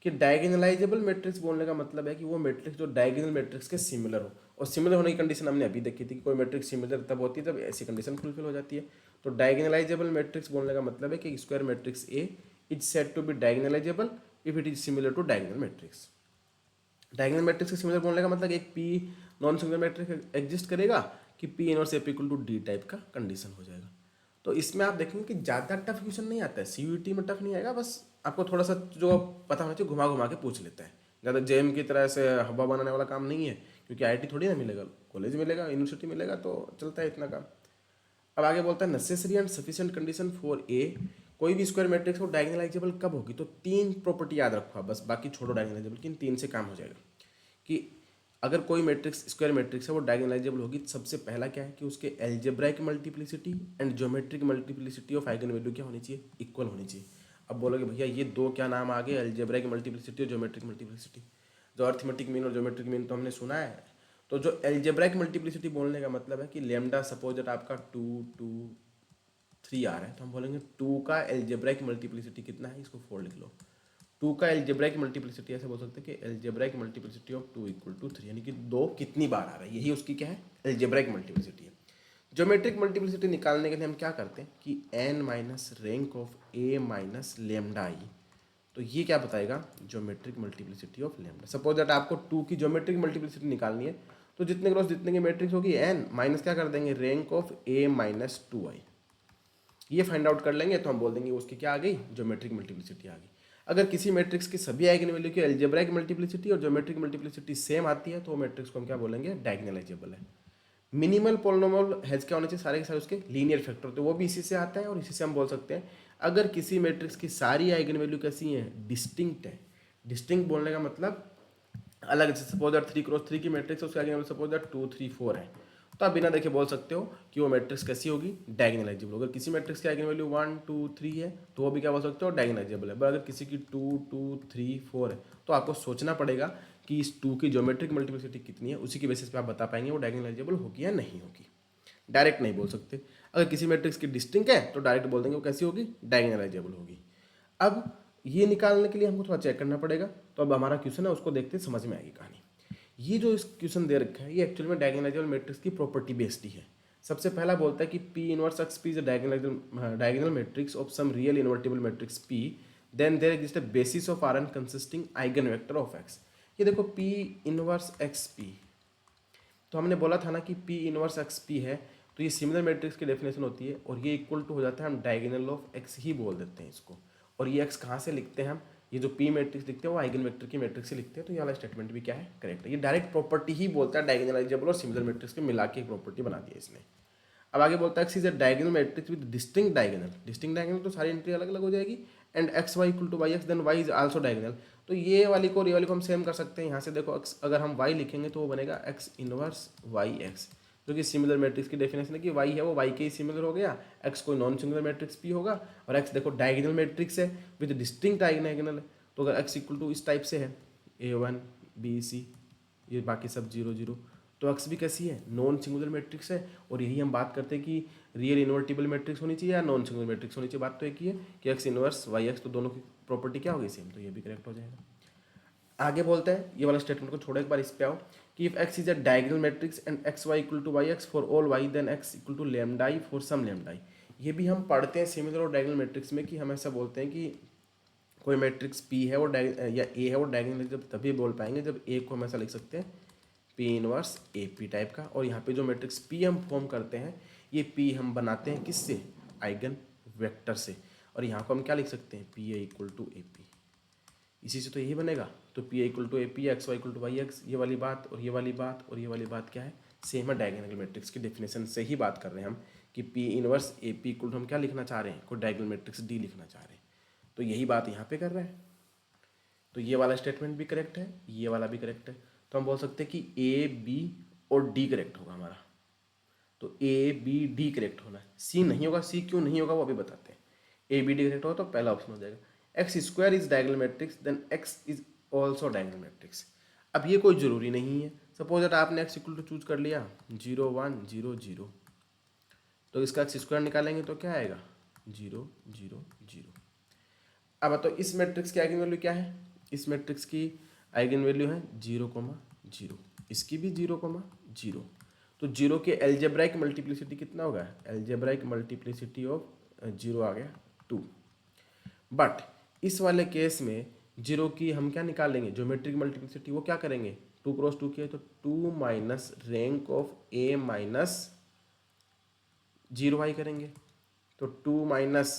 S1: कि डायगोनलाइजेबल मैट्रिक्स बोलने का मतलब है कि वो मैट्रिक्स जो डायगोनल मैट्रिक्स के सिमिलर हो, और सिमिलर होने की कंडीशन हमने अभी देखी थी कि कोई मैट्रिक्स सिमिलर तब होती है जब ऐसी कंडीशन फुलफिल हो जाती है। तो डायगोनलाइजेबल मैट्रिक्स बोलने का मतलब है कि square matrix A is said to be diagonalizable if it is similar to diagonal matrix. Diagonal matrix के सिमिलर बोलने का मतलब एक P non singular matrix exist करेगा कि P inverse A equal to D type का कंडीशन हो जाएगा। तो इसमें आप देखेंगे कि ज़्यादा टफ क्वेश्चन नहीं आता है, सीयूईटी में टफ नहीं आएगा, बस आपको थोड़ा सा जो पता होना चाहिए घुमा घुमा के पूछ लेता है। ज़्यादा जेएम की तरह से हवा बनाने वाला काम नहीं है, क्योंकि आईआईटी थोड़ी ना मिलेगा, कॉलेज मिलेगा, यूनिवर्सिटी मिलेगा, तो चलता है इतना काम। अब आगे बोलता है necessary and sufficient condition for a, कोई भी स्क्वायर मैट्रिक्स हो डायगोनलाइजेबल कब होगी, तो 3 प्रॉपर्टी याद रखो बस, बाकी छोड़ो डायगोनलाइजेबल की, इन 3 से काम हो जाएगा। कि अगर कोई मैट्रिक्स स्क्वायर मैट्रिक्स है वो डायगोनलाइजेबल होगी, सबसे पहला क्या है कि उसके algebraic multiplicity and geometric multiplicity of eigen value क्या होनी चाहिए, इक्वल होनी चाहिए। अब बोलोगे भैया ये दो क्या नाम आ गए, एल्जेब्राइक मल्टीप्लिसिटी और ज्योमेट्रिक मल्टीप्लिसिटी। जो अर्थमेटिक मीन और ज्योमेट्रिक मीन तो हमने सुना है, तो जो एल्जेब्राइक मल्टीप्लिसिटी बोलने का मतलब है कि लेमडा सपोज दैट आपका 2 2 3 आ रहा है, तो हम बोलेंगे 2 का एल्जेब्राइक मल्टीप्लिसिटी कितना है, इसको 4 लिख लो। 2 का एल्जेब्राइक मल्टीप्लिसिटी ऐसे बोल सकते हैं कि algebraic multiplicity of 2 equal to 3, यानी कि 2 कितनी बार आ रहा है, यही उसकी क्या है, एल्जेब्राइक मल्टीप्लिसिटी है। ज्योमेट्रिक मल्टीप्लिसिटी निकालने के लिए हम क्या करते हैं कि n minus rank of a minus lambda आई, तो ये क्या बताएगा, geometric multiplicity of lambda. Suppose that आपको 2 की ज्योमेट्रिक मल्टीप्लिसिटी निकालनी है, तो जितने क्रॉस जितने की मैट्रिक्स होगी n माइनस क्या कर देंगे, rank of a minus 2i, ये फाइंड आउट कर लेंगे, तो हम बोल देंगे उसकी क्या आ गई, ज्योमेट्रिक मल्टीप्लिसिटी आ गई। अगर किसी मैट्रिक्स की सभी आइगन वैल्यू की एल्जेब्राइक मल्टीप्लिसिटी और ज्योमेट्रिक मल्टीप्लिसिटी सेम आती है, तो वो मैट्रिक्स को हम क्या बोलेंगे, डायगोनलाइजेबल है। मिनिमल पॉलिनोमियल हैज क्या होने चाहिए, सारे के सारे उसके लीनियर फैक्टर, तो वो भी इसी से आता है, और इसी से हम बोल सकते हैं अगर किसी मैट्रिक्स की सारी आइगन वैल्यू कैसी है, डिस्टिंक्ट है। डिस्टिंक्ट बोलने का मतलब अलग, सपोज दैट 3 क्रॉस 3 की मैट्रिक्स है, उसके आइगन वैल्यू सपोज दैट 2 3 4 है, तो आप बिना देखे बोल सकते हो कि वो मैट्रिक्स कैसी होगी, डायगोनलाइजेबल। अगर किसी मैट्रिक्स की आइगन वैल्यू 1 2 3 है, तो वो भी क्या बोल सकते हो, डायगोनलाइजेबल है। बट अगर किसी की 2 2 3 4 है, तो आपको सोचना पड़ेगा कि इस 2 की ज्योमेट्रिक मल्टीप्लिसिटी कितनी है, उसी की बेसिस पे आप बता पाएंगे वो डायगोनलाइजेबल होगी या नहीं होगी। डायरेक्ट नहीं बोल सकते। अगर किसी मैट्रिक्स की डिस्टिंक्ट है, तो डायरेक्ट बोल देंगे वो कैसी होगी, डायगोनलाइजेबल होगी। अब ये निकालने के लिए हमको थोड़ा चेक करना पड़ेगा, तो अब हमारा क्वेश्चन है उसको देखते समझ में आएगी कहानी। ये जो इस क्वेश्चन दे रखा है, ये एक्चुअली में डायगोनलाइजेबल मैट्रिक्स की प्रॉपर्टी बेस्ड ही है। सबसे पहला बोलता है कि P inverse X P is a diagonal matrix of some real invertible matrix P, then there exist a basis of Rn consisting eigen vector of x। ये देखो P इनवर्स एक्स पी, तो हमने बोला था ना कि P इनवर्स एक्स पी है, तो ये सिमिलर मैट्रिक्स की डेफिनेशन होती है, और ये इक्वल टू हो जाता है, हम डायगोनल ऑफ x ही बोल देते हैं इसको। और ये x कहाँ से लिखते हैं हम, ये जो P मैट्रिक्स लिखते हैं वो आइगन वेक्टर की मैट्रिक्स से लिखते हैं, तो ये वाला स्टेटमेंट भी क्या है, करेक्ट है। ये डायरेक्ट प्रॉपर्टी ही बोलता है, डायगोनलाइजेबल और सिमिलर मैट्रिक्स के मिला के एक प्रॉपर्टी बना दी है इसने। अब आगे बोलता है X is a diagonal matrix with distinct diagonal. Distinct diagonal तो सारी एंट्री अलग अलग हो जाएगी, and X Y equal to Y X, then Y is also diagonal. तो ये वाली को और ये वाली को हम सेम कर सकते हैं। यहाँ से देखो x, अगर हम y लिखेंगे तो वो बनेगा x इनवर्स वाई एक्स, जो कि सिमिलर मैट्रिक्स की डेफिनेशन है कि y है वो y के ही सिमिलर हो गया, x कोई नॉन सिंगुलर मैट्रिक्स भी होगा, और x देखो डायगोनल मैट्रिक्स है विद डिस्टिंक्ट डायगोनल है, तो अगर x इक्वल टू इस टाइप से है A1 B C, ये बाकी सब 0 0, तो एक्स भी कैसी है, नॉन सिंगुलर मैट्रिक्स है। और यही हम बात करते हैं कि रियल इन्वर्टिबल मैट्रिक्स होनी चाहिए या नॉन सिंगुलर मैट्रिक्स होनी चाहिए। बात तो एक ही है कि एक्स इनवर्स वाई एक्स, तो दोनों की प्रॉपर्टी क्या होगी, सेम, तो ये भी करेक्ट हो जाएगा। आगे बोलते हैं, ये वाला स्टेटमेंट को छोड़ो एक बार, इस पे आओ कि if X is a diagonal matrix and X Y equal to Y X for all Y, then X equal to lambda I for some lambda I. ये भी हम पढ़ते हैं सिमिलर और डायगोनल मैट्रिक्स में, कि हम ऐसा बोलते हैं कि कोई मैट्रिक्स पी है वो या ए है वो डायगोनल, जब तभी बोल पाएंगे जब ए को हम ऐसा लिख सकते हैं P inverse A P type का। और यहाँ पे जो मैट्रिक्स पी हम फॉर्म करते हैं, ये पी हम बनाते हैं किससे, आइगन वेक्टर से। और यहाँ को हम क्या लिख सकते हैं, P A equal to A P, इसी से तो यही बनेगा। तो P A equal to A P, X Y equal to Y X, ये वाली बात और ये वाली बात और ये वाली बात क्या है, सेम है, डायगोनल मैट्रिक्स की डेफिनेशन से ही बात कर रहे हैं हम कि P inverse A P equal to हम क्या लिखना चाह रहे हैं, कोई डायगोनल मैट्रिक्स डी लिखना चाह रहे हैं, तो यही बात यहाँ पे कर रहे हैं। तो ये वाला स्टेटमेंट भी करेक्ट है, ये वाला भी करेक्ट है। तो हम बोल सकते हैं कि ए बी और डी करेक्ट होगा हमारा। तो ए बी डी करेक्ट होना है, सी नहीं होगा। सी क्यों नहीं होगा वो अभी बताते हैं। ए बी डी करेक्ट होगा तो पहला ऑप्शन हो जाएगा। X square is diagonal matrix then X is also diagonal matrix. अब ये कोई ज़रूरी नहीं है। सपोज दैट आपने एक्स इक्वल टू चूज कर लिया 0 1 0 0, तो इसका एक्स स्क्वायर निकालेंगे तो क्या आएगा 0 0 0। अब तो इस मैट्रिक्स की आइगन वैल्यू क्या है, इस मैट्रिक्स की आइगन वैल्यू है 0 0, इसकी भी 0 0। तो 0 के एल्जेब्राइक मल्टीप्लिसिटी कितना होगा, एल्जेब्राइक मल्टीप्लिसिटी ऑफ 0 आ गया 2। बट इस वाले केस में 0 की हम क्या निकालेंगे, ज्योमेट्रिक मल्टीप्लिसिटी, वो क्या करेंगे 2 क्रॉस 2 की है तो 2 minus rank of A minus 0 आई करेंगे। तो 2 माइनस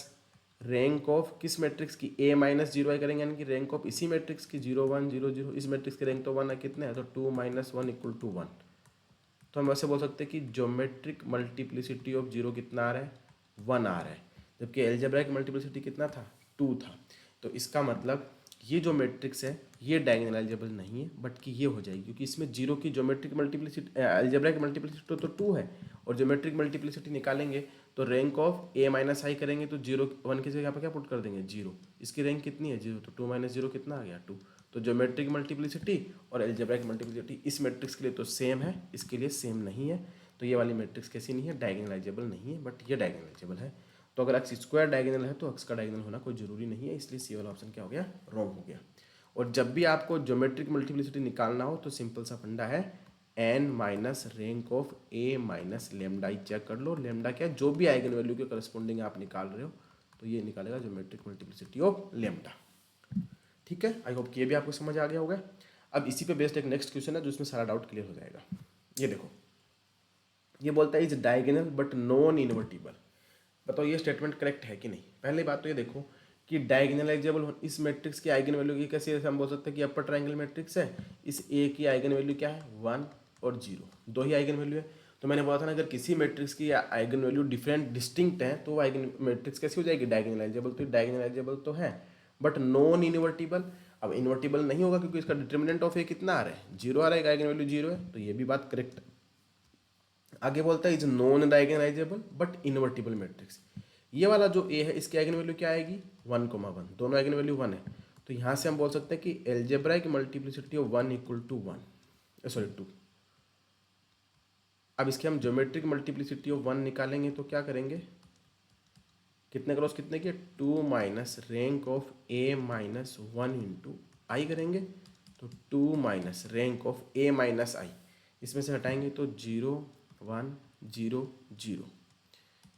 S1: रैंक ऑफ किस मैट्रिक्स की, ए माइनस 0 आई करेंगे, यानी कि रैंक ऑफ इसी मैट्रिक्स की 0 1 0 0। इस मैट्रिक्स की रैंक तो 1 है, कितने है तो 2 माइनस 1 इक्वल टू 1। तो हम ऐसे बोल सकते हैं कि ज्योमेट्रिक मल्टीप्लिसिटी ऑफ 0 कितना आ रहा है 1 आ रहा है, जबकि एल्जेब्राइक मल्टीप्लिसिटी कितना था 2 था। तो इसका मतलब ये जो मैट्रिक्स है ये डायगोनलाइजेबल नहीं है, बट कि ये हो जाएगी, क्योंकि इसमें 0 की ज्योमेट्रिक मल्टीप्लिसिटी एल्जेब्राइक मल्टीप्लिसिटी तो 2 है, और ज्योमेट्रिक मल्टीप्लिसिटी निकालेंगे तो रैंक ऑफ ए माइनस आई करेंगे तो 0 1 की जगह पर क्या पुट कर देंगे 0। इसकी रैंक कितनी है 0, तो 2 माइनस 0 कितना आ गया 2। तो ज्योमेट्रिक मल्टीप्लिसिटी और एल्जेब्राइक मल्टीप्लिसिटी इस मैट्रिक्स के लिए तो सेम है, इसके लिए सेम नहीं है। तो ये वाली मैट्रिक्स कैसी नहीं है, डायगोनलाइजेबल नहीं है, बट ये डायगोनलाइजेबल है। तो अगर एक्स स्क्वायर डायगोनल है तो एक्स का डायगोनल होना कोई जरूरी नहीं है, इसलिए सी वाला ऑप्शन क्या हो गया रॉन्ग हो गया। और जब भी आपको ज्योमेट्रिक मल्टीप्लिसिटी निकालना हो तो सिंपल सा फंडा है N minus rank of A minus lambda ही चेक कर लो। लेमडा क्या है, जो भी आइगन वैल्यू के करस्पॉन्डिंग आप निकाल रहे हो तो ये निकालेगा ज्योमेट्रिक मल्टीप्लिसिटी ऑफ लेमडा। ठीक है, आई होप कि ये भी आपको समझ आ गया होगा। अब इसी पे बेस्ड एक नेक्स्ट क्वेश्चन है जिसमें सारा डाउट क्लियर हो जाएगा। ये देखो, ये बोलता है is diagonal but non invertible. बताओ ये स्टेटमेंट करेक्ट है कि नहीं। पहली बात तो ये देखो कि डायगोनलाइजेबल इस मैट्रिक्स की आइगन वैल्यू की कैसे हम बोल सकते हैं कि अपर ट्रायंगल मैट्रिक्स है, इस ए की आइगन वैल्यू क्या है 1 और 0, दो ही आइगन वैल्यू है। तो मैंने बोला था ना, अगर किसी मैट्रिक्स की आइगन वैल्यू डिफरेंट डिस्टिंक्ट है तो वो आइगन मैट्रिक्स कैसी हो जाएगी डायगोनलाइजेबल। तो डायगोनलाइजेबल तो है बट नॉन इन्वर्टिबल। अब इन्वर्टिबल नहीं होगा क्योंकि इसका डिटर्मिनेंट ऑफ ए कितना आ रहा है 0 आ रहा है, आइगन वैल्यू 0 है, तो ये भी बात करेक्ट है। आगे बोलता है is non diagonalisable but invertible matrix. ये वाला जो ए है इसकी आइगन वैल्यू क्या आएगी 1 1, दोनों आइगन वैल्यू 1 है। तो यहाँ से हम बोल सकते हैं कि algebraic multiplicity of 1 equal to 1 sorry 2। अब इसके हम ज्योमेट्रिक मल्टीप्लिसिटी ऑफ 1 निकालेंगे तो क्या करेंगे, कितने क्रॉस कितने की 2 minus rank of A minus 1 into I करेंगे। तो 2 minus rank of A minus I, इसमें से हटाएंगे तो 0 1 0 0,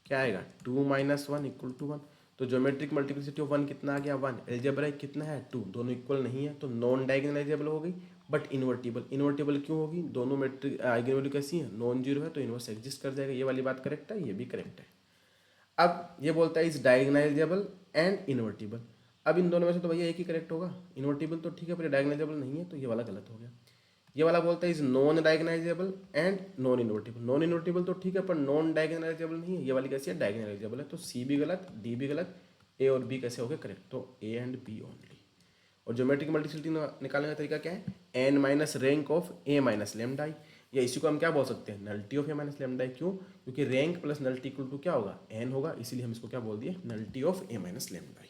S1: क्या आएगा 2 माइनस 1 इक्वल टू 1। तो ज्योमेट्रिक मल्टीप्लिसिटी ऑफ 1 कितना आ गया 1, एल्जेब्राइक कितना है 2, दोनों इक्वल नहीं है तो नॉन डायगोनलाइजेबल हो गई बट इन्वर्टिबल। इन्वर्टिबल क्यों होगी, दोनों मैट्रिक आइगन वैल्यू कैसी है नॉन जीरो है तो इन्वर्स एग्जिस्ट कर जाएगा। ये वाली बात करेक्ट है, ये भी करेक्ट है। अब ये बोलता है इज डायगोनलाइजेबल एंड इन्वर्टिबल। अब इन दोनों में से तो भैया एक ही करेक्ट होगा, इन्वर्टिबल तो ठीक है पर डायगोनलाइजेबल नहीं है, तो ये वाला गलत हो गया। ये वाला बोलता है is non diagonalisable and non invertible. Non invertible तो ठीक है पर नॉन डायगोनलाइजेबल नहीं है, ये वाली कैसी है डायगोनलाइजेबल है। तो सी भी गलत डी भी गलत, ए और बी कैसे हो गए करेक्ट, तो ए एंड बी ओनली। और ज्योमेट्रिक मल्टीप्लिसिटी निकालने का तरीका क्या है, N minus rank of A minus lambda I, या इसी को हम क्या बोल सकते हैं nullity of A minus lambda I. क्यों, क्योंकि rank plus nullity equal to क्या होगा एन होगा, इसीलिए हम इसको क्या बोल दिए nullity of A minus lambda आई।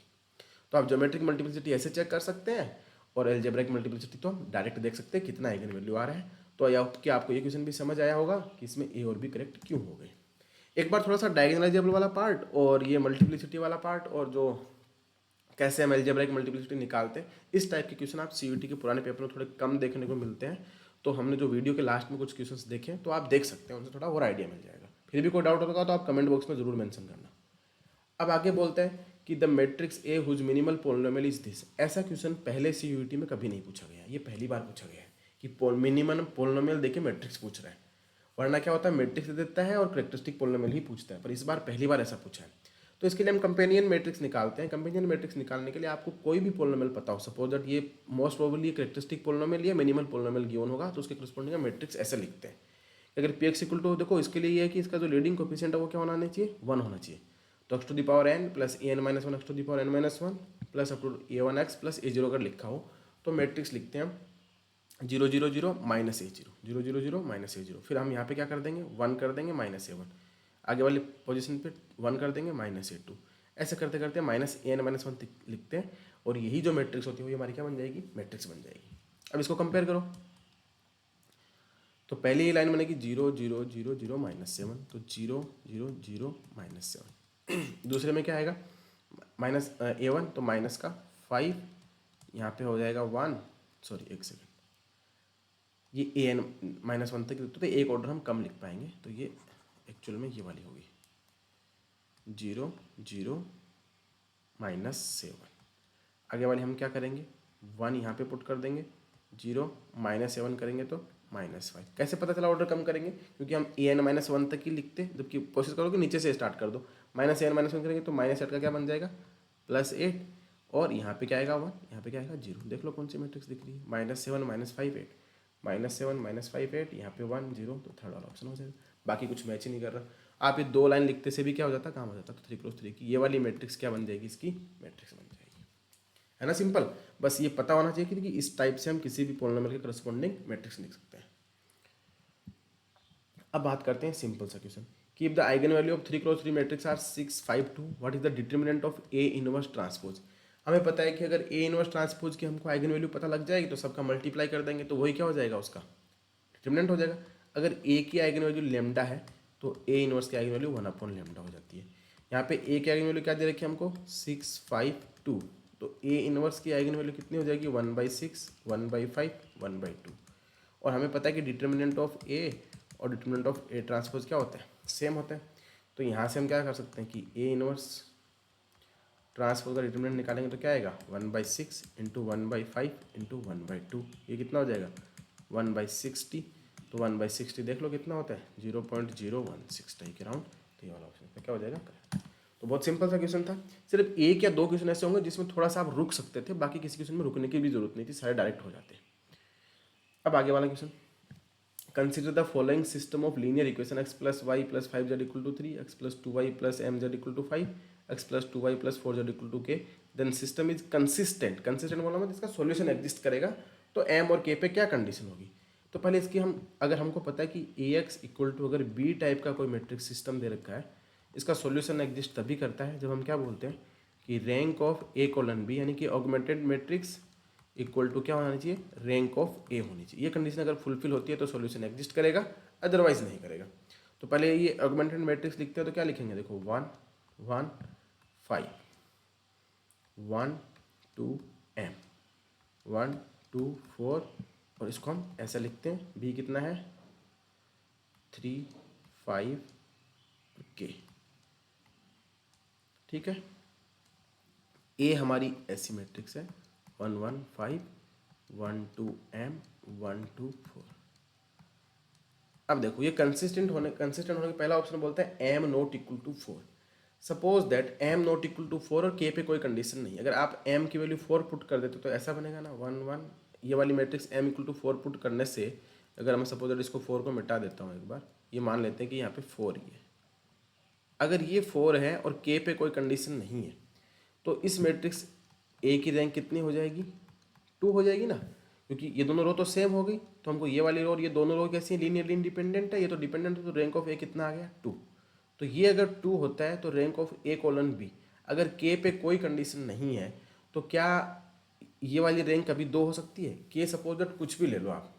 S1: तो आप ज्योमेट्रिक मल्टीप्लिसिटी ऐसे चेक कर सकते हैं और एल्जेब्रिक मल्टीप्लिसिटी तो हम डायरेक्ट देख सकते हैं कितना आइगन वैल्यू आ रहा है। तो क्या आपको ये क्वेश्चन भी समझ आया होगा कि इसमें ए और बी करेक्ट क्यों हो गए। एक बार थोड़ा सा डायगोनलाइजेबल वाला पार्ट और ये मल्टीप्लिसिटी वाला पार्ट और जो कैसे हम एल्जेब्रिक मल्टीप्लिसिटी निकालते हैं, इस टाइप के क्वेश्चन आप सीयूटी के पुराने पेपर में थोड़े कम देखने को मिलते हैं। तो हमने जो वीडियो के लास्ट में कुछ क्वेश्चंस देखे तो आप देख सकते हैं, उनसे थोड़ा और आइडिया मिल जाएगा। फिर भी कोई डाउट होगा तो आप कमेंट बॉक्स में जरूर मेंशन करना। अब आगे बोलते हैं कि the matrix A whose minimal polynomial is this. ऐसा क्वेश्चन पहले सीयूटी में कभी नहीं पूछा गया, ये पहली बार पूछा गया है कि मिनिमम पोलिनोमियल देके मैट्रिक्स पूछ रहा है। वरना क्या होता है मैट्रिक्स दे देता है और करेक्टरिस्टिक पोलिनोमियल ही पूछता है, पर इस बार पहली बार ऐसा पूछा है। तो इसके लिए हम कंपेनियन मैट्रिक्स निकालते हैं। कंपेनियन मैट्रिक्स निकालने के लिए आपको कोई भी पोलिनोमियल पता हो, सपोज दैट ये मोस्ट प्रोबेबली करेक्टरिस्टिक पोलिनोमियल या मिनिमल पोलिनोमियल गिवन होगा, तो उसके करस्पॉन्डिंग मैट्रिक्स ऐसे लिखते हैं। अगर पी एक्स इक्वल टू, देखो इसके लिए ये है कि इसका जो लीडिंग कोफिशिएंट है वो क्या होना चाहिए 1 होना चाहिए। तो x to the power n plus a n minus 1 x to the power n minus 1 plus up to a 1 x plus a 0 अगर लिखा हो तो मैट्रिक्स लिखते हैं हम zero zero zero minus a zero, zero zero zero minus a zero, फिर हम यहाँ पे क्या कर देंगे, वन कर देंगे माइनस ए वन, आगे वाली पोजीशन पे वन कर देंगे माइनस ए टू, ऐसे करते करते माइनस ए एन माइनस वन लिखते हैं, और यही जो मैट्रिक्स होती है वो हमारी क्या बन जाएगी, मैट्रिक्स बन जाएगी। अब इसको कंपेयर करो, तो पहले ये लाइन बनेगी zero zero zero zero minus seven, तो zero zero zero minus seven. दूसरे में क्या आएगा, माइनस ए वन, तो माइनस का फाइव, यहाँ पे हो जाएगा वन, सॉरी एक सेकेंड, ये ए एन माइनस वन तक तो एक ऑर्डर हम कम लिख पाएंगे, तो ये एक्चुअल में ये वाली होगी जीरो जीरो माइनस सेवन। आगे वाली हम क्या करेंगे, वन यहाँ पे पुट कर देंगे, जीरो माइनस सेवन करेंगे तो माइनस फाइव। कैसे पता चला ऑर्डर कम करेंगे, क्योंकि हम ए एन माइनस वन तक ही लिखते, जबकि कोशिश करो कि नीचे से स्टार्ट कर दो, माइनस ए एन माइनस वन करेंगे तो माइनस एट का क्या बन जाएगा, प्लस एट, और यहाँ पे क्या आएगा वन, यहाँ पे क्या आएगा जीरो। देख लो कौन सी मैट्रिक्स दिख रही है, minus seven minus five eight, minus seven minus five eight, यहाँ पे वन जीरो, तो थर्ड वाला ऑप्शन हो जाएगा। बाकी कुछ मैच ही नहीं कर रहा। आप ये दो लाइन लिखते से भी क्या हो जाता, काम हो जाता, तो थ्री क्रॉस थ्री की ये वाली मैट्रिक्स क्या बन जाएगी, इसकी मैट्रिक्स बन जाएगी, है ना, सिंपल। बस ये पता होना चाहिए कि इस टाइप से हम किसी भी पॉलिनोमियल के करस्पॉन्डिंग मैट्रिक्स लिख सकते हैं। अब बात करते हैं सिंपल सा क्वेश्चन, कि if the eigen value of three cross three matrix are 6 5 2, what is the determinant of A inverse transpose. हमें पता है कि अगर ए इनवर्स ट्रांसपोज की हमको आइगन वैल्यू पता लग जाएगी तो सबका मल्टीप्लाई कर देंगे, तो वही क्या हो जाएगा, उसका डिटर्मिनेंट हो जाएगा। अगर ए की आइगन वैल्यू लेमडा है तो ए इनवर्स की eigen value one upon lambda हो जाती है। यहाँ पे ए की आइगन वैल्यू क्या दे रखी है हमको, 6 5 2, तो ए इनवर्स की आइगन वैल्यू कितनी हो जाएगी, 1/6 1/5 1/2। और हमें पता है कि डिटर्मिनेंट ऑफ ए और डिटर्मिनेंट ऑफ ए ट्रांसपोज क्या होता है, सेम होता है। तो यहाँ से हम क्या कर सकते हैं कि ए इनवर्स ट्रांसपोज का डिटर्मिनेंट निकालेंगे तो क्या आएगा, 1/6 इंटू 1/5 इंटू 1/2, ये कितना हो जाएगा 1/60। तो 1/60 देख लो कितना होता है, 0.016 के राउंड, तो ये वाला ऑप्शन क्या हो जाएगा करेक्ट। तो बहुत सिंपल सा क्वेश्चन था, सिर्फ एक या दो क्वेश्चन ऐसे होंगे जिसमें थोड़ा सा आप रुक सकते थे, बाकी किसी क्वेश्चन में रुकने की भी जरूरत नहीं थी, सारे डायरेक्ट हो जाते। अब आगे वाला question, consider the following system of linear equation x plus Y plus 5z equal to 3, x plus 2y plus mz equal to 5, x plus 2y plus 4z equal to k, then system is consistent. Consistent बोला मतलब इसका solution exist करेगा, तो m और k पे क्या condition होगी। तो पहले इसकी हम, अगर हमको पता है कि ax इक्वल टू अगर b टाइप का कोई मैट्रिक्स सिस्टम दे रखा है, इसका सॉल्यूशन एग्जिस्ट तभी करता है जब हम क्या बोलते हैं कि rank of a colon b, यानी कि ऑगमेंटेड मैट्रिक्स इक्वल टू क्या होना चाहिए, रैंक ऑफ ए होनी चाहिए। ये कंडीशन अगर फुलफिल होती है तो सॉल्यूशन एग्जिस्ट करेगा, अदरवाइज नहीं करेगा। तो पहले ये ऑगमेंटेड मैट्रिक्स लिखते हैं तो क्या लिखेंगे, देखो 1 1 5 1 2 m 1 2 4, और इसको हम ऐसा लिखते हैं, b कितना है 3 5 k, ठीक है। ए हमारी ऐसी मैट्रिक्स है 1 1 5 1 2 m 1 2 4। अब देखो ये कंसिस्टेंट होने के पहला ऑप्शन बोलता है m not equal to 4। Suppose that m not equal to 4 और k पे कोई कंडीशन नहीं, अगर आप m की वैल्यू 4 पुट कर देते तो ऐसा बनेगा ना 1 1, ये वाली matrix m equal to 4 put करने से, अगर मैं सपोज दैट इसको 4 को मिटा देता हूँ एक बार, ये मान लेते हैं कि यहाँ पे 4 ही है। अगर ये 4 है और k पे कोई कंडीशन नहीं है, तो इस मैट्रिक्स ए की रैंक कितनी हो जाएगी, 2 हो जाएगी ना, क्योंकि ये दोनों रो तो सेम हो गई। तो हमको ये वाली रो और ये दोनों रो कैसी हैं, लीनियरली इंडिपेंडेंट है, ये तो डिपेंडेंट है, तो रैंक ऑफ ए कितना आ गया 2। तो ये अगर 2 होता है तो rank of A colon B, अगर के पे कोई कंडीशन नहीं है तो क्या ये वाली रैंक कभी 2 हो सकती है। के सपोज दैट कुछ भी ले लो आप,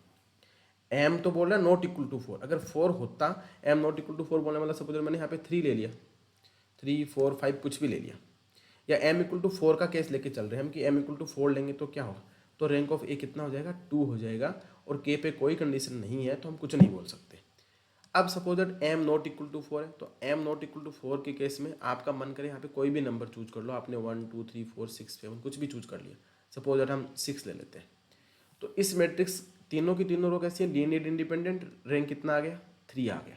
S1: एम तो बोल रहा है नॉट इक्वल टू 4, अगर 4 होता, एम नॉट इक्वल टू 4 बोलने वाला सपोज मैंने यहाँ पे 3 ले लिया, 3 4 5 कुछ भी ले लिया, या m इक्वल टू 4 का केस लेके चल रहे हैं हम कि m इक्वल टू 4 लेंगे तो क्या होगा, तो रैंक ऑफ ए कितना हो जाएगा 2 हो जाएगा, और k पे कोई कंडीशन नहीं है तो हम कुछ नहीं बोल सकते। अब suppose that m not equal to 4 है, तो m नॉट इक्वल टू 4 के केस में आपका मन करे यहाँ पे कोई भी नंबर चूज कर लो, आपने 1 2 3 4 6 7 कुछ भी चूज कर लिया, सपोज दैट हम 6 ले लेते हैं। तो इस मैट्रिक्स तीनों की तीनों रो कैसी है, लीनियर इंडिपेंडेंट, रैंक कितना आ गया 3 आ गया।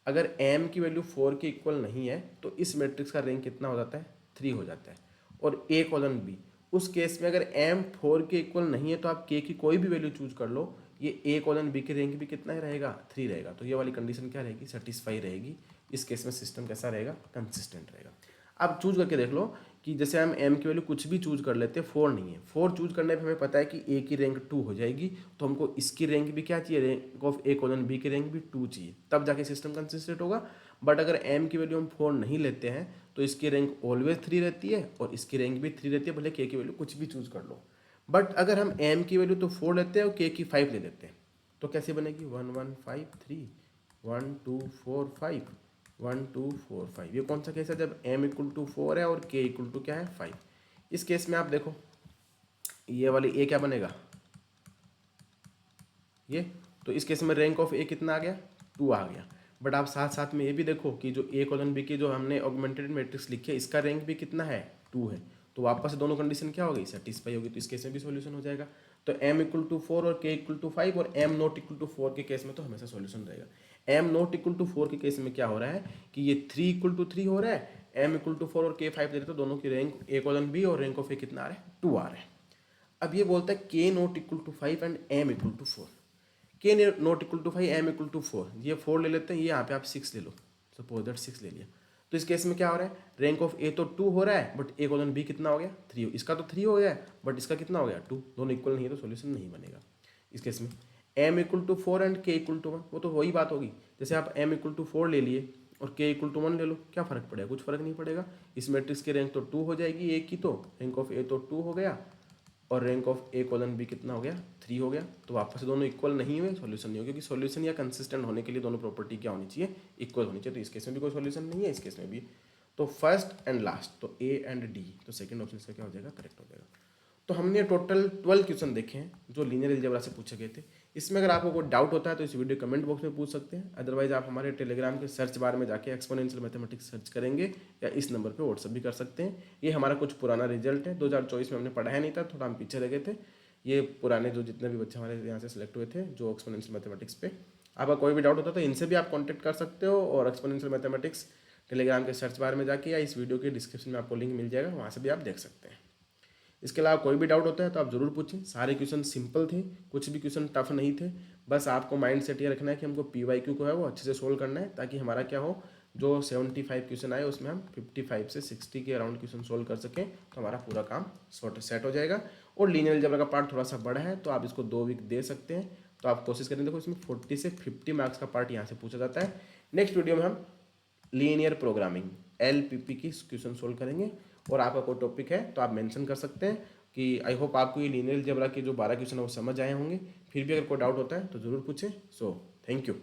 S1: अगर m की वैल्यू 4 के इक्वल नहीं है तो इस मैट्रिक्स का रैंक कितना हो जाता है 3 हो जाता है। और a कोलन b, उस केस में अगर m 4 के इक्वल नहीं है तो आप k की कोई भी वैल्यू चूज कर लो, ये a कोलन b की रैंक भी कितना ही रहेगा 3 रहेगा। तो ये वाली कंडीशन क्या रहेगी, सेटिस्फाई रहेगी। इस केस में सिस्टम कैसा रहेगा, कंसिस्टेंट रहेगा। अब चूज करके देख लो कि जैसे हम m की वैल्यू कुछ भी चूज कर लेते हैं, 4 नहीं है, 4 चूज करने पे हमें पता है कि a की रैंक 2 हो जाएगी, तो हमको इसकी रैंक भी क्या चाहिए, rank of a colon b की रैंक भी 2 चाहिए, तब जाके सिस्टम कंसिस्टेंट होगा। बट अगर m की वैल्यू हम 4 नहीं लेते हैं तो इसकी रैंक ऑलवेज 3 रहती है और इसकी रैंक भी 3 रहती है, भले k की वैल्यू कुछ भी चूज कर लो। बट अगर हम m की वैल्यू तो 4 लेते हैं और k की 5 ले लेते हैं, तो कैसे बनेगी, 1 1 5 3, 1 2 4 5, 1 2 4 5। ये कौन सा केस है, जब m इक्वल टू 4 है और k इक्वल टू क्या है 5। इस केस में आप देखो ये वाली a क्या बनेगा, ये, तो इस केस में रैंक ऑफ a कितना आ गया, 2 आ गया। बट आप साथ साथ में ये भी देखो कि जो a कोलन b की जो हमने ऑगमेंटेड मैट्रिक्स लिखी है, इसका रैंक भी कितना है, 2 है, तो वापस से दोनों कंडीशन क्या हो गई, सेटिस्फाई होगी, तो इस केस में भी सॉल्यूशन हो जाएगा। तो m इक्वल टू 4 और k इक्वल टू 5 और m नॉट इक्वल टू 4 के केस में तो हमेशा सॉल्यूशन रहेगा। m नॉट इक्वल टू 4 के केस में क्या हो रहा है कि ये 3 इक्वल टू 3 हो रहा है, m इक्वल टू 4 और k 5 दे रहे, तो दोनों की रैंक a कोलन b और रैंक ऑफ a कितना आ रहा है, 2 आ रहा है। अब ये बोलता है k not equal to 5 and m equal to 4, k not equal to 5, m equal to 4, ये 4 ले लेते हैं, ये यहाँ पे आप 6 ले लो, सपोज दैट 6 ले लिया। तो इस केस में क्या हो रहा है, रैंक ऑफ a तो 2 हो रहा है, बट a कोलन b कितना हो गया, 3, इसका तो 3 हो गया है, बट इसका कितना हो गया 2, दोनों इक्वल नहीं है तो सोल्यूशन नहीं बनेगा। इस केस में m equal to 4 and k equal to 1, वो तो वही बात होगी, जैसे आप m इक्वल टू 4 ले लिए और k इक्वल टू 1 ले लो, क्या फर्क पड़ेगा, कुछ फर्क नहीं पड़ेगा। इस मैट्रिक्स की रैंक तो 2 हो जाएगी a की, तो रैंक ऑफ a तो 2 हो गया और rank of a colon b कितना हो गया, 3 हो गया। तो वापस से दोनों इक्वल नहीं हुए, सॉल्यूशन नहीं हो, क्योंकि सॉल्यूशन या कंसिस्टेंट होने के लिए दोनों प्रॉपर्टी क्या होनी चाहिए, इक्वल होनी चाहिए। तो इस केस में भी कोई सॉल्यूशन नहीं है, इस केस में भी। तो फर्स्ट एंड लास्ट, तो a एंड d, तो सेकंड ऑप्शन इसका क्या हो जाएगा, करेक्ट हो जाएगा। तो हमने टोटल 12 क्वेश्चन देखे हैं जो लीनियर अलजेब्रा से पूछे गए थे। इसमें अगर आपको कोई डाउट होता है तो इस वीडियो कमेंट बॉक्स में पूछ सकते हैं, अदरवाइज आप हमारे टेलीग्राम के सर्च बार में जाके एक्सपोनेंशियल मैथमेटिक्स सर्च करेंगे या इस नंबर पे व्हाट्सअप भी कर सकते हैं। ये हमारा कुछ पुराना रिजल्ट है, 2024 में हमने पढ़ाया नहीं था, थोड़ा हम पीछे रह गए थे। ये पुराने जो जितने भी बच्चे हमारे यहाँ से सिलेक्ट हुए थे जो एक्सपोनेंशियल मैथमेटिक्स पे, आपका कोई भी डाउट होता है तो इनसे भी आप कॉन्टैक्ट कर सकते हो, और एक्सपोनेंशियल मैथमेटिक्स टेलीग्राम के सर्च बार में जाके या इस वीडियो के डिस्क्रिप्शन में आपको लिंक मिल जाएगा, वहाँ से भी आप देख सकते हैं। इसके अलावा कोई भी डाउट होता है तो आप ज़रूर पूछें, सारे क्वेश्चन सिंपल थे, कुछ भी क्वेश्चन टफ नहीं थे। बस आपको माइंड सेट ये रखना है कि हमको PYQ को है वो अच्छे से सोल्व करना है, ताकि हमारा क्या हो, जो 75 क्वेश्चन आए उसमें हम 55 से 60 के अराउंड क्वेश्चन सोल्व कर सकें, तो हमारा पूरा काम सेट हो जाएगा। और लीनियर अलजेब्रा का पार्ट थोड़ा सा बड़ा है, तो आप इसको 2 वीक दे सकते हैं, तो आप कोशिश करें। देखो इसमें 40 से 50 मार्क्स का पार्ट यहाँ से पूछा जाता है। नेक्स्ट वीडियो में हम लीनियर प्रोग्रामिंग LPP की क्वेश्चन सोल्व करेंगे, और आपका कोई टॉपिक है तो आप मेंशन कर सकते हैं कि आई होप आपको ये लीनियर अलजेब्रा के जो 12 क्वेश्चन है वो समझ आए होंगे। फिर भी अगर कोई डाउट होता है तो ज़रूर पूछें। So thank you.